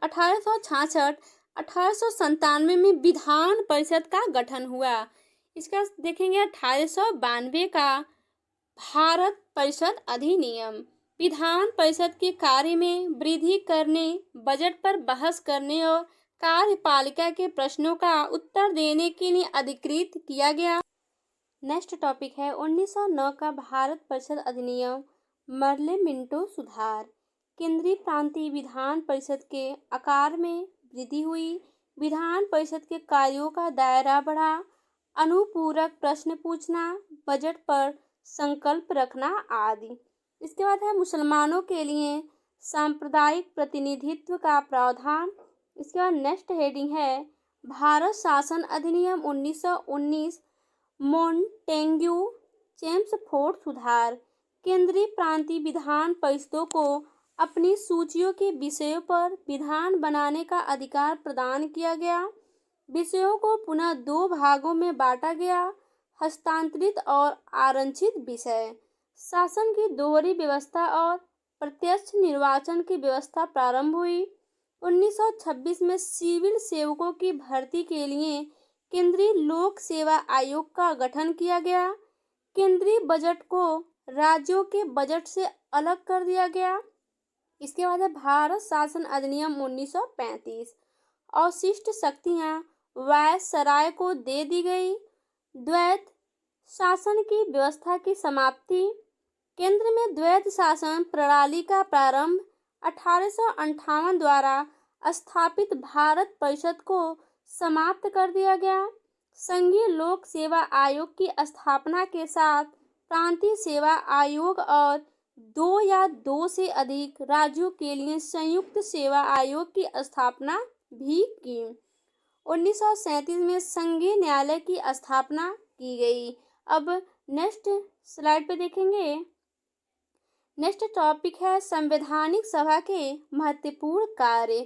A: 1866, 1897 में विधान परिषद का गठन हुआ। इसका देखेंगे 1892 का भारत परिषद अधिनियम, विधान परिषद के कार्य में वृद्धि करने, बजट पर बहस करने और कार्यपालिका के प्रश्नों का उत्तर देने के लिए अधिकृत किया गया। नेक्स्ट टॉपिक है 1909 का भारत परिषद अधिनियम, मर्ले मिंटो सुधार। केंद्रीय प्रांतीय विधान परिषद के आकार में वृद्धि हुई, विधान परिषद के कार्यों का दायरा बढ़ा, अनुपूरक प्रश्न पूछना, बजट पर संकल्प रखना आदि। इसके बाद है मुसलमानों के लिए सांप्रदायिक प्रतिनिधित्व का प्रावधान। इसके बाद नेक्स्ट हेडिंग है भारत शासन अधिनियम 1919, मोंटेग्यू चेम्सफोर्ड सुधार। केंद्रीय प्रांतीय विधान परिषदों को अपनी सूचियों के विषयों पर विधान बनाने का अधिकार प्रदान किया गया। विषयों को पुनः 2 भागों में बांटा गया, हस्तांतरित और आरक्षित विषय। शासन की दोहरी व्यवस्था और प्रत्यक्ष निर्वाचन की व्यवस्था प्रारंभ हुई। 1926 में सिविल सेवकों की भर्ती के लिए केंद्रीय लोक सेवा आयोग का गठन किया गया। केंद्रीय बजट को राज्यों के बजट से अलग कर दिया गया। इसके बाद है भारत शासन अधिनियम 1935, अवशिष्ट शक्तियां वायसराय को दे दी गई। द्वैत शासन की व्यवस्था की समाप्ति। केंद्र में द्वैत शासन प्रणाली का प्रारंभ 1858 द्वारा स्थापित भारत परिषद को समाप्त कर दिया गया। संघीय लोक सेवा आयोग की स्थापना के साथ प्रांतीय सेवा आयोग और दो या दो से अधिक राज्यों के लिए संयुक्त सेवा आयोग की स्थापना भी की। 1937 में संघीय न्यायालय की स्थापना की गई। अब नेक्स्ट स्लाइड पे देखेंगे। नेक्स्ट टॉपिक है संवैधानिक सभा के महत्वपूर्ण कार्य।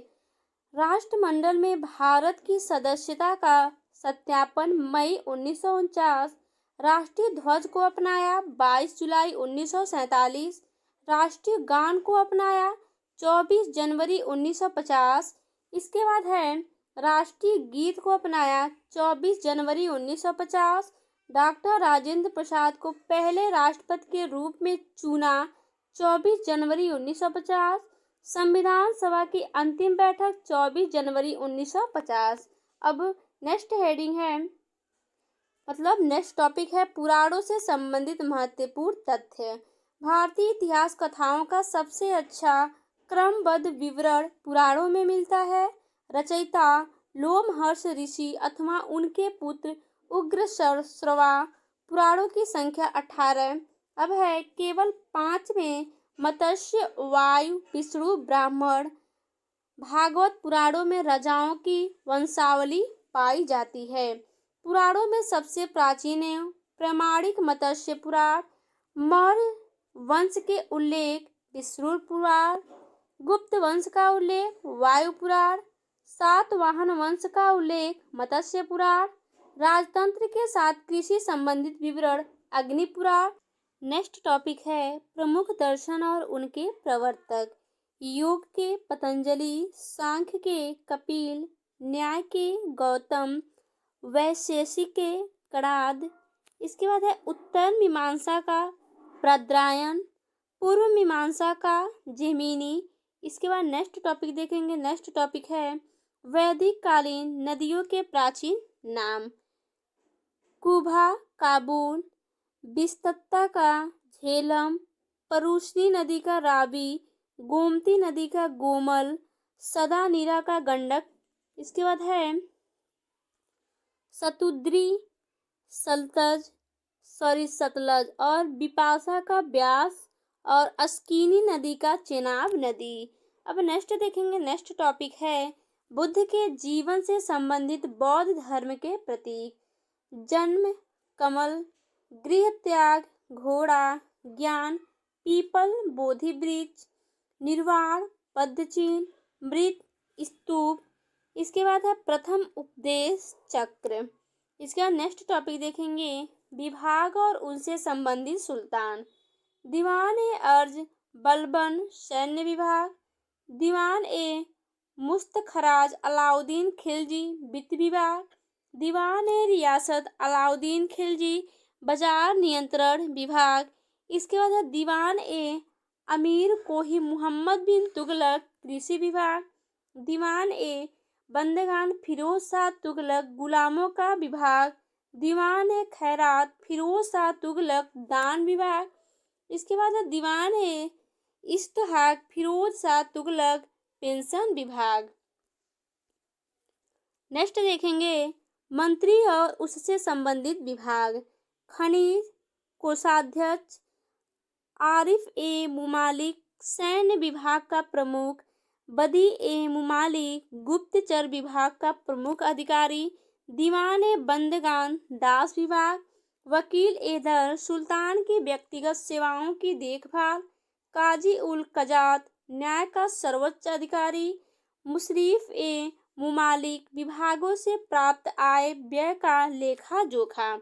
A: राष्ट्रमंडल में भारत की सदस्यता का सत्यापन मई 1949। राष्ट्रीय ध्वज को अपनाया 22 जुलाई 1947। राष्ट्रीय गान को अपनाया 24 जनवरी 1950। इसके बाद है राष्ट्रीय गीत को अपनाया 24 जनवरी 1950। डॉक्टर राजेंद्र प्रसाद को पहले राष्ट्रपति के रूप में चुना 24 जनवरी 1950। संविधान सभा की अंतिम बैठक 24 जनवरी 1950। अब नेक्स्ट हेडिंग है, नेक्स्ट टॉपिक है पुराणों से संबंधित महत्वपूर्ण तथ्य। भारतीय इतिहास कथाओं का सबसे अच्छा क्रमबद्ध विवरण पुराणों में मिलता है। रचयिता लोमहर्ष ऋषि अथवा उनके पुत्र उग्रश्रवा। पुराणों की संख्या 18। अब है केवल 5 में मत्स्य, वायु, विष्णु, ब्राह्मण, भागवत पुराणों में राजाओं की वंशावली पाई जाती है। पुराणों में सबसे प्राचीन एवं प्रामाणिक मत्स्य पुराण, मौर्य वंश के उल्लेख विष्णु पुराण, गुप्त वंश का उल्लेख वायु पुराण, सातवाहन वंश का उल्लेख मत्स्य पुराण, राजतंत्र के साथ कृषि संबंधित विवरण अग्नि पुराण। नेक्स्ट टॉपिक है प्रमुख दर्शन और उनके प्रवर्तक। योग के पतंजलि, सांख्य के कपिल, न्याय के गौतम, वैशेषिक के कणाद। इसके बाद है उत्तर मीमांसा का प्रद्रायण, पूर्व मीमांसा का जैमिनी। इसके बाद नेक्स्ट टॉपिक देखेंगे। नेक्स्ट टॉपिक है वैदिक कालीन नदियों के प्राचीन नाम। कुभा काबुल, बिस्तत्ता का झेलम, परुशनी नदी का रावी, गोमती नदी का गोमल, सदा नीरा का गंडक। इसके बाद है सतुद्री, सतलज और बिपाशा का ब्यास और अस्किनी नदी का चेनाब नदी। अब नेक्स्ट देखेंगे। नेक्स्ट टॉपिक है बुद्ध के जीवन से संबंधित बौद्ध धर्म के प्रतीक। जन्म कमल, गृह त्याग घोड़ा, ज्ञान पीपल बोधि वृक्ष, निर्वाण पद्मचिन्ह, मृत स्तूप। इसके बाद है प्रथम उपदेश चक्र। इसके बाद नेक्स्ट टॉपिक देखेंगे विभाग और उनसे संबंधित सुल्तान। दीवान ए अर्ज बलबन सैन्य विभाग, दीवान ए मुस्तखराज अलाउद्दीन खिलजी वित्त विभाग, दीवान ए रियासत अलाउद्दीन खिलजी बाजार नियंत्रण विभाग। इसके बाद है दीवान ए अमीर कोही मोहम्मद बिन तुगलक कृषि विभाग, दीवान ए बंदगान फिरोज शाह तुगलक गुलामों का विभाग, दीवान ए खैरात फिरोज शाह तुगलक दान विभाग। इसके बाद है दीवान ए इश्तहाक फिरोज शाह तुगलक पेंशन विभाग। नेक्स्ट देखेंगे मंत्री और उससे संबंधित विभाग। खनिज कोषाध्यक्ष आरिफ ए मुमालिक सैन्य विभाग का प्रमुख, बदी ए मुमालिक गुप्तचर विभाग का प्रमुख अधिकारी, दीवान ए बंदगान दास विभाग, वकील ए दर सुल्तान की व्यक्तिगत सेवाओं की देखभाल, काजी उल कजात न्याय का सर्वोच्च अधिकारी, मुशरीफ ए मुमालिक विभागों से प्राप्त आय व्यय का लेखा जोखा।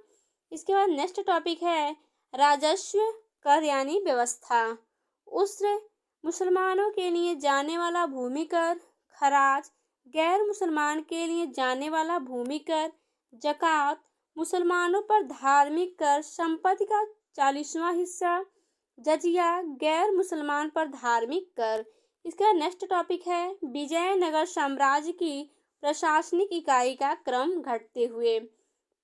A: इसके बाद नेक्स्ट टॉपिक है राजस्व कर यानी व्यवस्था। उस्र मुसलमानों के लिए जाने वाला भूमि कर, खराज गैर मुसलमान के लिए जाने वाला भूमि कर, जकात मुसलमानों पर धार्मिक कर संपत्ति का 40वां हिस्सा, जजिया गैर मुसलमान पर धार्मिक कर। इसका नेक्स्ट टॉपिक है विजयनगर साम्राज्य की प्रशासनिक इकाई का क्रम घटते हुए।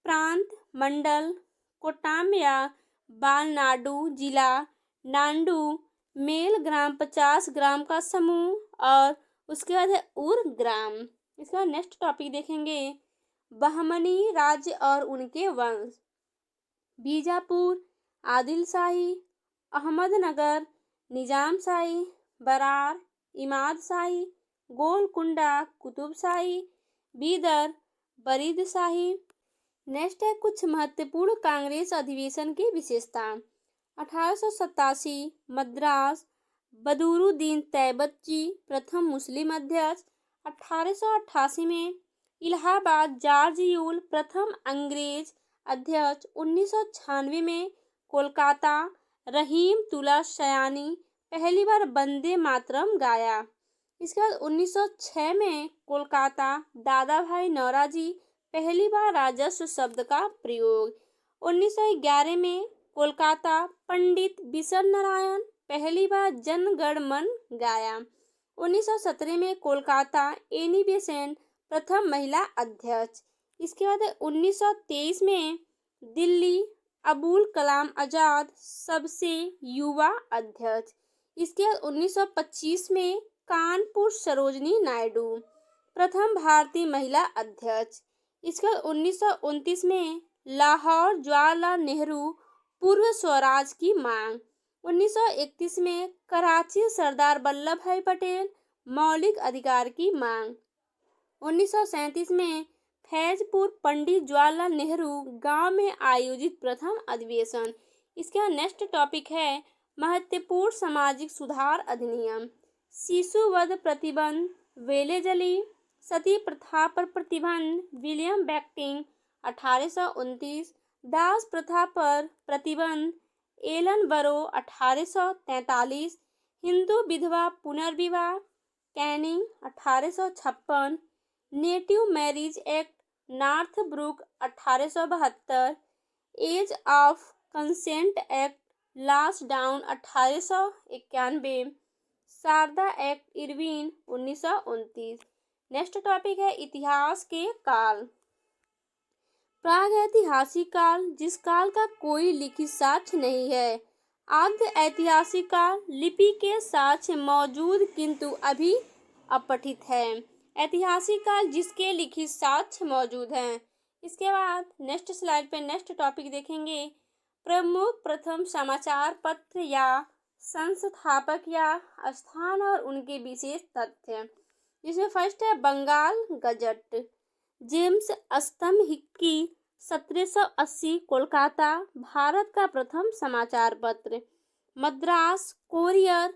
A: प्रांत मंडल कोट्टाम या बालनाडु जिला, नांडू मेल ग्राम 50 ग्राम का समूह और उसके बाद है उर ग्राम। इसके बाद नेक्स्ट टॉपिक देखेंगे बहमनी राज्य और उनके वंश। बीजापुर, आदिल शाही, अहमदनगर, निजाम शाही, बरार, इमाद शाही, गोलकुंडा, कुतुब शाही, बीदर, बरीद शाही। नेक्स्ट है कुछ महत्वपूर्ण कांग्रेस अधिवेशन की विशेषता। 1887 मद्रास, बदरुद्दीन तैयबची प्रथम मुस्लिम अध्यक्ष। 1888 में इलाहाबाद, जॉर्ज यूल प्रथम अंग्रेज अध्यक्ष। 1996 में कोलकाता, रहीम तुला सयानी पहली बार वंदे मातरम गाया। इसके बाद 1906 में कोलकाता, दादा भाई नौरोजी पहली बार राजस्व शब्द का प्रयोग। 1911 में कोलकाता, पंडित बिशन नारायण पहली बार जन गण मन गाया। 1917 में कोलकाता, एनी बेसेंट प्रथम महिला अध्यक्ष। इसके बाद 1923 में दिल्ली, अबुल कलाम आजाद सबसे युवा अध्यक्ष। इसके बाद 1925 में कानपुर, सरोजनी नायडू प्रथम भारतीय महिला अध्यक्ष। इसके बाद 1929 में लाहौर, जवाहरलाल नेहरू पूर्व स्वराज की मांग। 1931 में कराची, सरदार वल्लभ भाई पटेल मौलिक अधिकार की मांग। 1937 में फैजपुर, पंडित जवाहरलाल नेहरू गांव में आयोजित प्रथम अधिवेशन। इसके बाद नेक्स्ट टॉपिक है महत्वपूर्ण सामाजिक सुधार अधिनियम। शिशु वध प्रतिबंध, वेलेजली। सती प्रथा पर प्रतिबंध, विलियम बेंटिंक 1829। दास प्रथा पर प्रतिबंध, एलन बरो 1843। हिंदू विधवा पुनर्विवाह, Canning 1856। Native marriage act, Northbrook 1872। Age of consent act, Lansdowne 1891। Sharda act, Irwin 1929। Next topic है इतिहास के काल। प्रागैतिहासिक काल, जिस काल का कोई लिखित साक्ष्य नहीं है। आद्य ऐतिहासिक काल, लिपि के साक्ष्य मौजूद किंतु अभी अपठित है। ऐतिहासिक काल, जिसके लिखित साक्ष्य मौजूद हैं। इसके बाद नेक्स्ट स्लाइड पे नेक्स्ट टॉपिक देखेंगे प्रमुख प्रथम समाचार पत्र या संस्थापक या स्थान और उनके विशेष तथ्य। जिसमें फर्स्ट है Bengal gazette, James Augustus Hicky 1780 Kolkata, Bharat का प्रथम समाचार पत्र। मद्रास कोरियर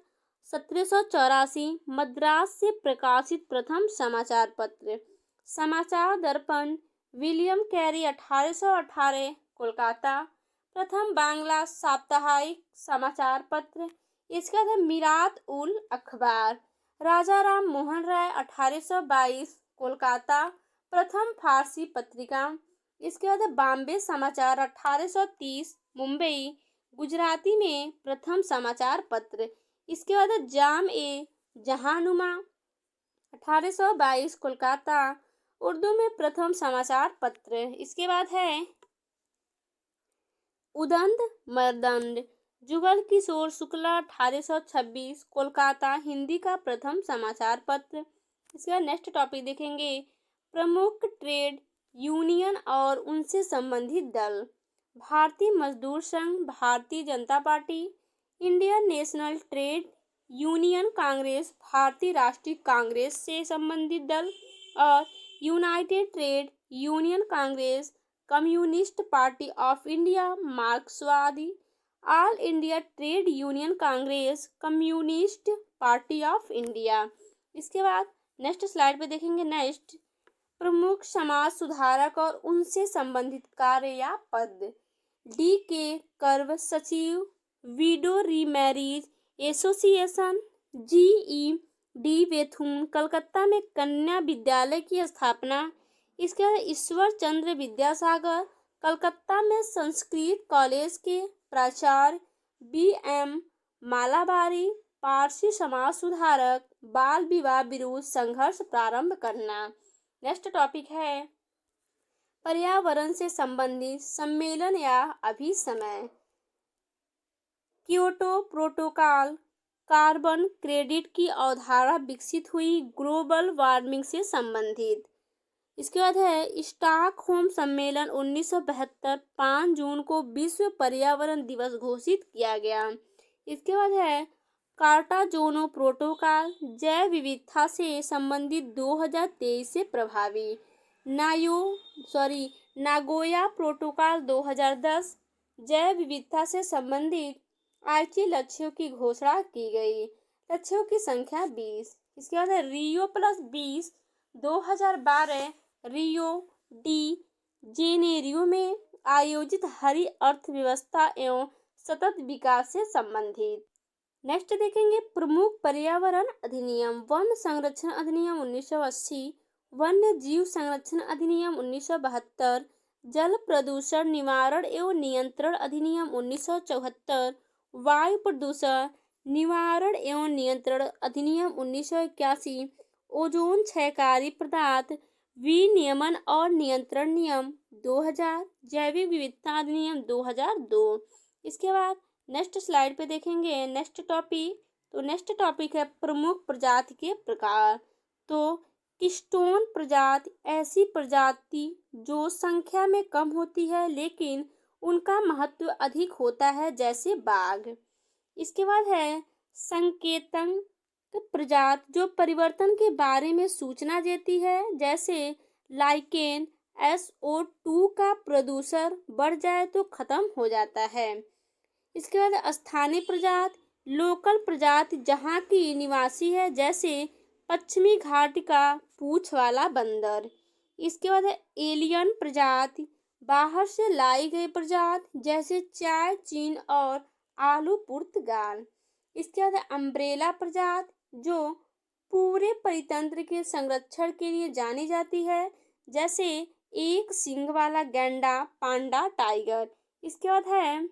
A: 1784 मद्रास से प्रकाशित प्रथम समाचार पत्र। समाचार दर्पण, विलियम कैरी 1818 कोलकाता, प्रथम बांग्ला साप्ताहिक समाचार पत्र। इसका था मिरात उल अखबार, राजा राम मोहन राय 1822 कोलकाता, प्रथम फारसी पत्रिका। इसके बाद बॉम्बे समाचार 1830 मुंबई, गुजराती में प्रथम समाचार पत्र। इसके बाद जाम ए जहानुमा 1822 कोलकाता, उर्दू में प्रथम समाचार पत्र। इसके बाद है उदंड मर्दंड, जुगल किशोर शुक्ला 1826 कोलकाता, हिंदी का प्रथम समाचार पत्र। इसके बाद नेक्स्ट टॉपिक देखेंगे प्रमुख ट्रेड यूनियन और उनसे संबंधित दल। भारतीय मजदूर Sangh, Bharatiya Janata party, Indian national trade union congress, Bharatiya Rashtriya congress से संबंधित दल और united trade union congress, communist party of India, मार्क्सवादी, all India trade union congress, communist party of India. इसके बाद नेक्स्ट स्लाइड पे देखेंगे नेक्स्ट प्रमुख समाज सुधारक और उनसे संबंधित कार्य या पद। डी के कर्व सचिव, widow remarriage association, J E D Bethune Calcutta में कन्या विद्यालय की स्थापना। इसके बाद ईश्वर चंद्र विद्यासागर कलकत्ता में संस्कृत कॉलेज के प्राचार्य। बी.एम. मालाबारी पारसी समाज सुधारक, बाल विवाह विरुद्ध संघर्ष प्रारंभ करना। नेक्स्ट टॉपिक है पर्यावरण से संबंधित सम्मेलन या अभिसमय। क्योटो प्रोटोकॉल, कार्बन क्रेडिट की अवधारणा विकसित हुई ग्लोबल वार्मिंग से संबंधित। इसके बाद है स्टॉकहोम सम्मेलन 1972, 5 जून को विश्व पर्यावरण दिवस घोषित किया गया। इसके बाद है कार्टाजोनो प्रोटोकॉल, जैव विविधता से संबंधित 2023 से प्रभावी। नागोया प्रोटोकॉल 2010, जैव विविधता से संबंधित आईची लक्ष्यों की घोषणा की गई। लक्ष्यों की संख्या 20। इसके बाद है रियो प्लस 20 2012 रियो डी जेनेरियो में आयोजित हरी अर्थव्यवस्था एवं सतत विकास से संबंधित। नेक्स्ट देखेंगे प्रमुख पर्यावरण अधिनियम। वन संरक्षण अधिनियम 1980, वन्य जीव संरक्षण अधिनियम 1972, जल प्रदूषण निवारण एवं नियंत्रण अधिनियम 1974, वायु प्रदूषण निवारण एवं नियंत्रण अधिनियम 1981, ओजोन क्षयकारी पदार्थ विनियमन और नियंत्रण नियम 2000, जैविक विविधता अधिनियम 2002। इसके बाद नेक्स्ट स्लाइड पे देखेंगे नेक्स्ट टॉपिक। तो नेक्स्ट टॉपिक है प्रमुख प्रजाति के प्रकार। तो कीस्टोन प्रजाति ऐसी प्रजाति जो संख्या में कम होती है लेकिन उनका महत्व अधिक होता है, जैसे बाघ। इसके बाद है संकेतक प्रजाति जो परिवर्तन के बारे में सूचना देती है, जैसे लाइकेन। SO2 का प्रदूषण बढ़ जाए तो खत्म हो जाता है। इसके बाद स्थानीय प्रजाति लोकल प्रजाति जहाँ की निवासी है, जैसे पश्चिमी घाट का पूंछ वाला बंदर। इसके बाद है एलियन प्रजाति बाहर से लाई गई प्रजाति, जैसे चाय चीन और आलू पुर्तगाल। इसके बाद है अम्ब्रेला प्रजाति जो पूरे परितंत्र के संरक्षण के लिए जानी जाती है, जैसे एक सींग वाला गैंडा, पांडा, टाइगर। इसके बाद है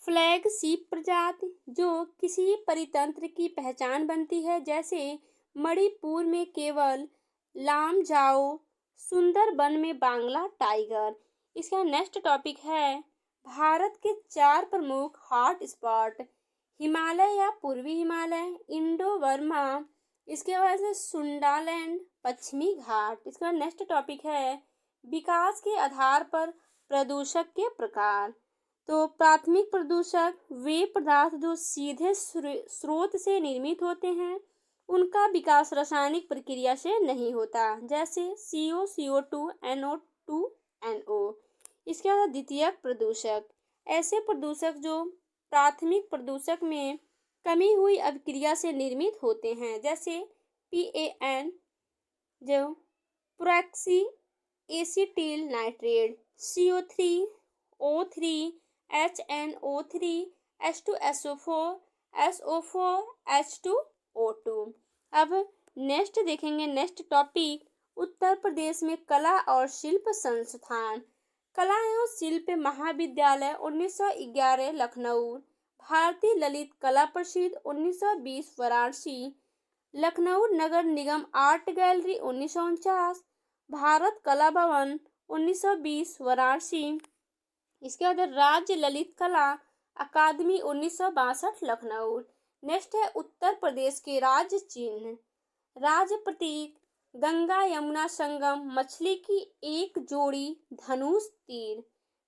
A: फ्लैगशिप प्रजाति जो किसी परितंत्र की पहचान बनती है, जैसे मणिपुर में केवल लामजाओ, सुंदरबन में बांग्ला टाइगर। इसका नेक्स्ट टॉपिक है भारत के 4 प्रमुख हॉट स्पॉट। हिमालय या पूर्वी हिमालय, इंडो बर्मा, इसके बाद से सुंडालैंड, पश्चिमी घाट। इसका नेक्स्ट टॉपिक है विकास के आधार पर प्रदूषक के प्रकार। तो प्राथमिक प्रदूषक वे पदार्थ जो सीधे स्रोत से निर्मित होते हैं, उनका विकास रासायनिक प्रक्रिया से नहीं होता, जैसे CO, CO2, NO2, NO। इसके बाद द्वितीयक प्रदूषक ऐसे प्रदूषक जो प्राथमिक प्रदूषक में कमी हुई अभिक्रिया से निर्मित होते हैं, जैसे PAN जो proxy acetyl nitrate, CO3, O3, HNO3, H2SO4, SO4, H2O2। अब नेक्स्ट देखेंगे नेक्स्ट टॉपिक उत्तर प्रदेश में कला और शिल्प संस्थान। कला एवं शिल्प महाविद्यालय 1911 लखनऊ, भारतीय ललित कला परिषद 1920 वाराणसी, लखनऊ नगर निगम आर्ट गैलरी 1949, भारत कला भवन 1920 वाराणसी। इसके बाद राज्य ललित कला अकादमी 1962 लखनऊ। नेक्स्ट है उत्तर प्रदेश के राज्य चिन्ह। राज्य प्रतीक गंगा यमुना संगम, मछली की एक जोड़ी, धनुष तीर।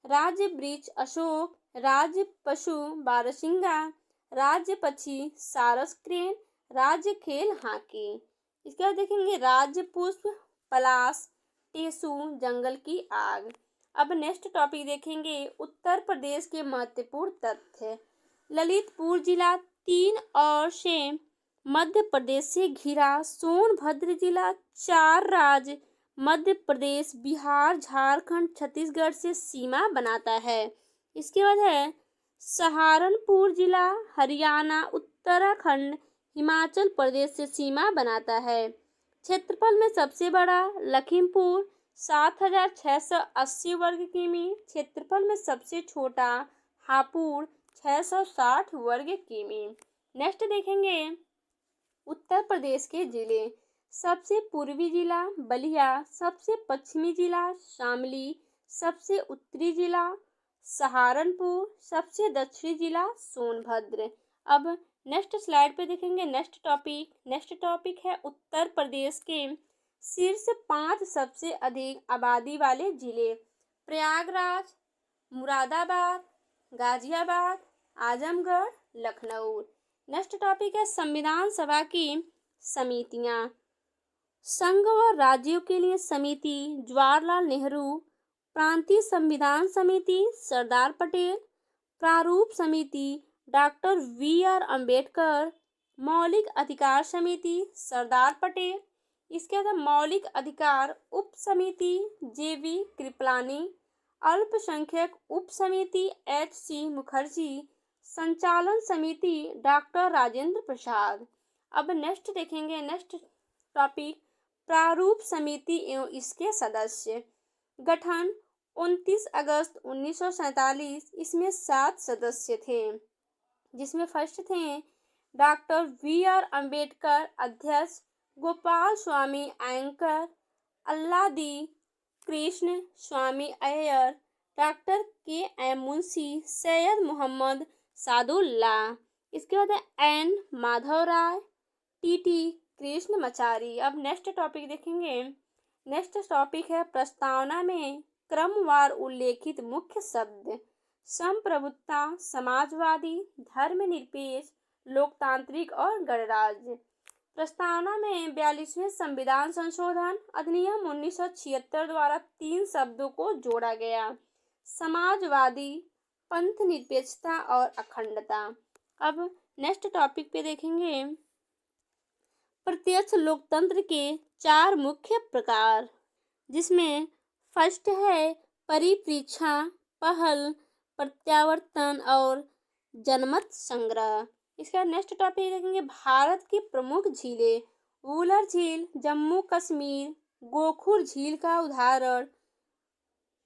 A: राज्य वृक्ष अशोक, राज्य पशु बारहसिंगा, राज्य पक्षी सारस क्रेन, राज्य खेल हॉकी। इसके बाद देखेंगे राज्य पुष्प पलाश, टेसू, जंगल की आग। अब नेक्स्ट टॉपिक देखेंगे उत्तर प्रदेश के महत्वपूर्ण तथ्य। ललितपुर जिला 3 ओर से मध्य प्रदेश से घिरा। सोनभद्र जिला 4 राज्य मध्य प्रदेश, बिहार, झारखंड, छत्तीसगढ़ से सीमा बनाता है। इसके बाद है सहारनपुर जिला हरियाणा, उत्तराखंड, हिमाचल प्रदेश से सीमा बनाता है। क्षेत्रफल में सबसे बड़ा लखीमपुर 7680 वर्ग किमी, क्षेत्रफल में सबसे छोटा हापुड़ 660 वर्ग किमी। नेक्स्ट देखेंगे उत्तर प्रदेश के जिले। सबसे पूर्वी जिला बलिया, सबसे पश्चिमी जिला शामली, सबसे उत्तरी जिला सहारनपुर। सबसे दक्षिणी जिला सोनभद्र। अब नेक्स्ट स्लाइड पे देखेंगे नेक्स्ट टॉपिक है उत्तर प्रदेश के शीर्ष 5 सबसे अधिक आबादी वाले जिले। प्रयागराज, मुरादाबाद, गाजियाबाद, आजमगढ़, लखनऊ। नेक्स्ट टॉपिक है संविधान सभा की समितियां। संघ व राज्यों के लिए समिति जवाहरलाल नेहरू। प्रांतीय संविधान समिति सरदार पटेल। प्रारूप समिति डॉक्टर वी.आर. अंबेडकर। मौलिक अधिकार समिति सरदार पटेल। इसके बाद मौलिक अधिकार उप समिति जे.बी. कृपलानी। अल्पसंख्यक उप समिति एच.सी. मुखर्जी। संचालन समिति डॉक्टर राजेंद्र प्रसाद। अब नेक्स्ट देखेंगे नेक्स्ट टॉपिक प्रारूप समिति एवं इसके सदस्य। गठन 29 अगस्त 1947। इसमें 7 सदस्य थे, जिसमें फर्स्ट थे डॉक्टर वी.आर. अंबेडकर अध्यक्ष, गोपाल स्वामी अयंकर, अल्लादी कृष्ण स्वामी अय्यर, डॉक्टर के.एम. मुंशी, सैयद मोहम्मद सादुल्ला। इसके बाद एन. माधव राय, टी.टी. कृष्णमाचारी। अब नेक्स्ट टॉपिक देखेंगे नेक्स्ट टॉपिक है प्रस्तावना में क्रमवार उल्लेखित मुख्य शब्द। संप्रभुता, समाजवादी, धर्मनिरपेक्ष, लोकतांत्रिक और गणराज्य। प्रस्तावना में 42वें संविधान संशोधन अधिनियम 1976 द्वारा 3 शब्दों को जोड़ा गया, समाजवादी, पंथ निरपेक्षता और अखंडता। अब नेक्स्ट टॉपिक पे देखेंगे प्रत्यक्ष लोकतंत्र के 4 मुख्य प्रकार, जिसमें फर्स्ट है परिप्रेक्षा, पहल, प्रत्यावर्तन और जनमत संग्रह। इसका नेक्स्ट टॉपिक देखेंगे भारत की प्रमुख झीलें। वुलर झील जम्मू कश्मीर, गोखुर झील का उदाहरण,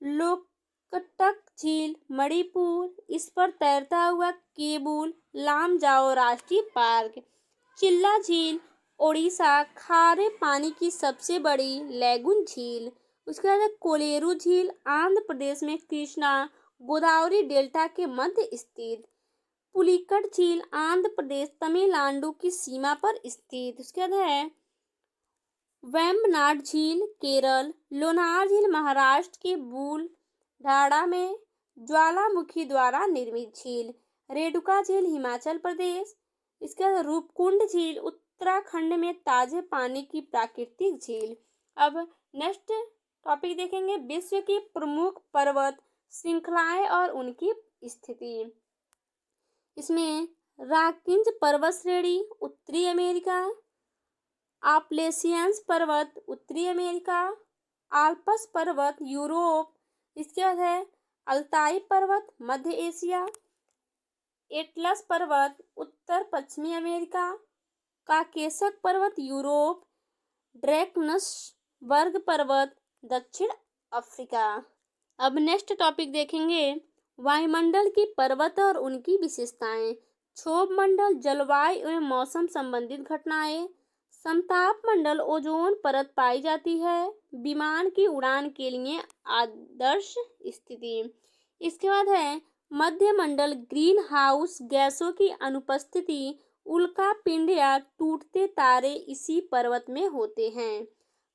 A: लोकटक झील मणिपुर, इस पर तैरता हुआ केबुल लामजाओ राष्ट्रीय पार्क। चिल्ला झील ओडिशा, खारे पानी की सबसे बड़ी लैगून झील। उसके बाद कोलेरू झील आंध्र प्रदेश में कृष्णा गोदावरी डेल्टा के मध्य स्थित। पुलिकट झील आंध्र प्रदेश तमिलनाडु की सीमा पर स्थित। उसके बाद है वेम्बनाड झील केरल, लोनार झील महाराष्ट्र के बुलढाणा में ज्वालामुखी द्वारा निर्मित झील। रेणुका झील हिमाचल प्रदेश। इसके बाद रूपकुंड झील उत्तराखंड में ताजे पानी की प्राकृतिक झील। अब नेक्स्ट टॉपिक देखेंगे विश्व की प्रमुख पर्वत श्रृंखलाएं और उनकी स्थिति। इसमें रॉकिंज पर्वत श्रेणी उत्तरी अमेरिका, आपलेशियंस पर्वत उत्तरी अमेरिका, आल्प्स पर्वत यूरोप। इसके बाद है अल्ताई पर्वत मध्य एशिया, एटलस पर्वत उत्तर पश्चिमी अमेरिका, काकेशस पर्वत यूरोप, ड्रैकन्सबर्ग पर्वत दक्षिण अफ्रीका। अब नेक्स्ट टॉपिक देखेंगे वायुमंडल की पर्वत और उनकी विशेषताएं। क्षोभ मंडल जलवायु एवं मौसम संबंधित घटनाएं। समताप मंडल ओजोन परत पाई जाती है। विमान की उड़ान के लिए आदर्श स्थिति। इसके बाद है मध्य मंडल ग्रीन हाउस गैसों की अनुपस्थिति। उल्का पिंड या टूटते तारे इसी पर्वत में होते हैं।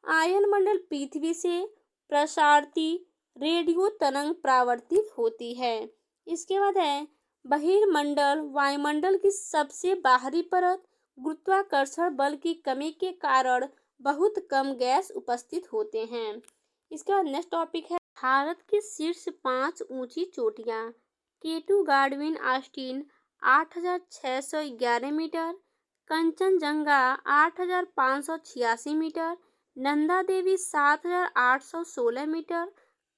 A: आयन मंडल पृथ्वी से प्रसारती रेडियो तरंग परावर्तित होती है। इसके बाद है बहिर्मंडल वायुमंडल की सबसे बाहरी परत। गुरुत्वाकर्षण बल की कमी के कारण बहुत कम गैस उपस्थित होते हैं। इसके बाद नेक्स्ट टॉपिक है भारत की शीर्ष 5 ऊंची चोटियां। K two Godwin Austen 8,611 metre, Kanchenjunga 8,586 metre, Nanda Devi 7,816 metre,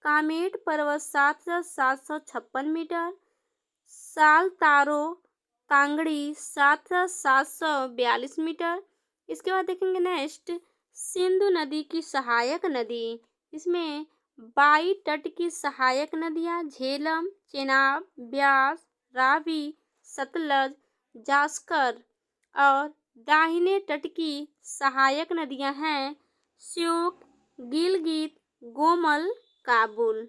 A: Kamet पर्वत 7,756 मीटर, सालतारो कांगड़ी 7,742 मीटर। इसके बाद देखेंगे नेक्स्ट सिंधु नदी की सहायक नदी। इसमें 22 तट की सहायक नदियां झेलम, चेनाब, ब्यास, रावी, सतलज, जास्कर और दाहिने तट की सहायक नदियां हैं श्योक, गिलगित, गोमल, काबुल।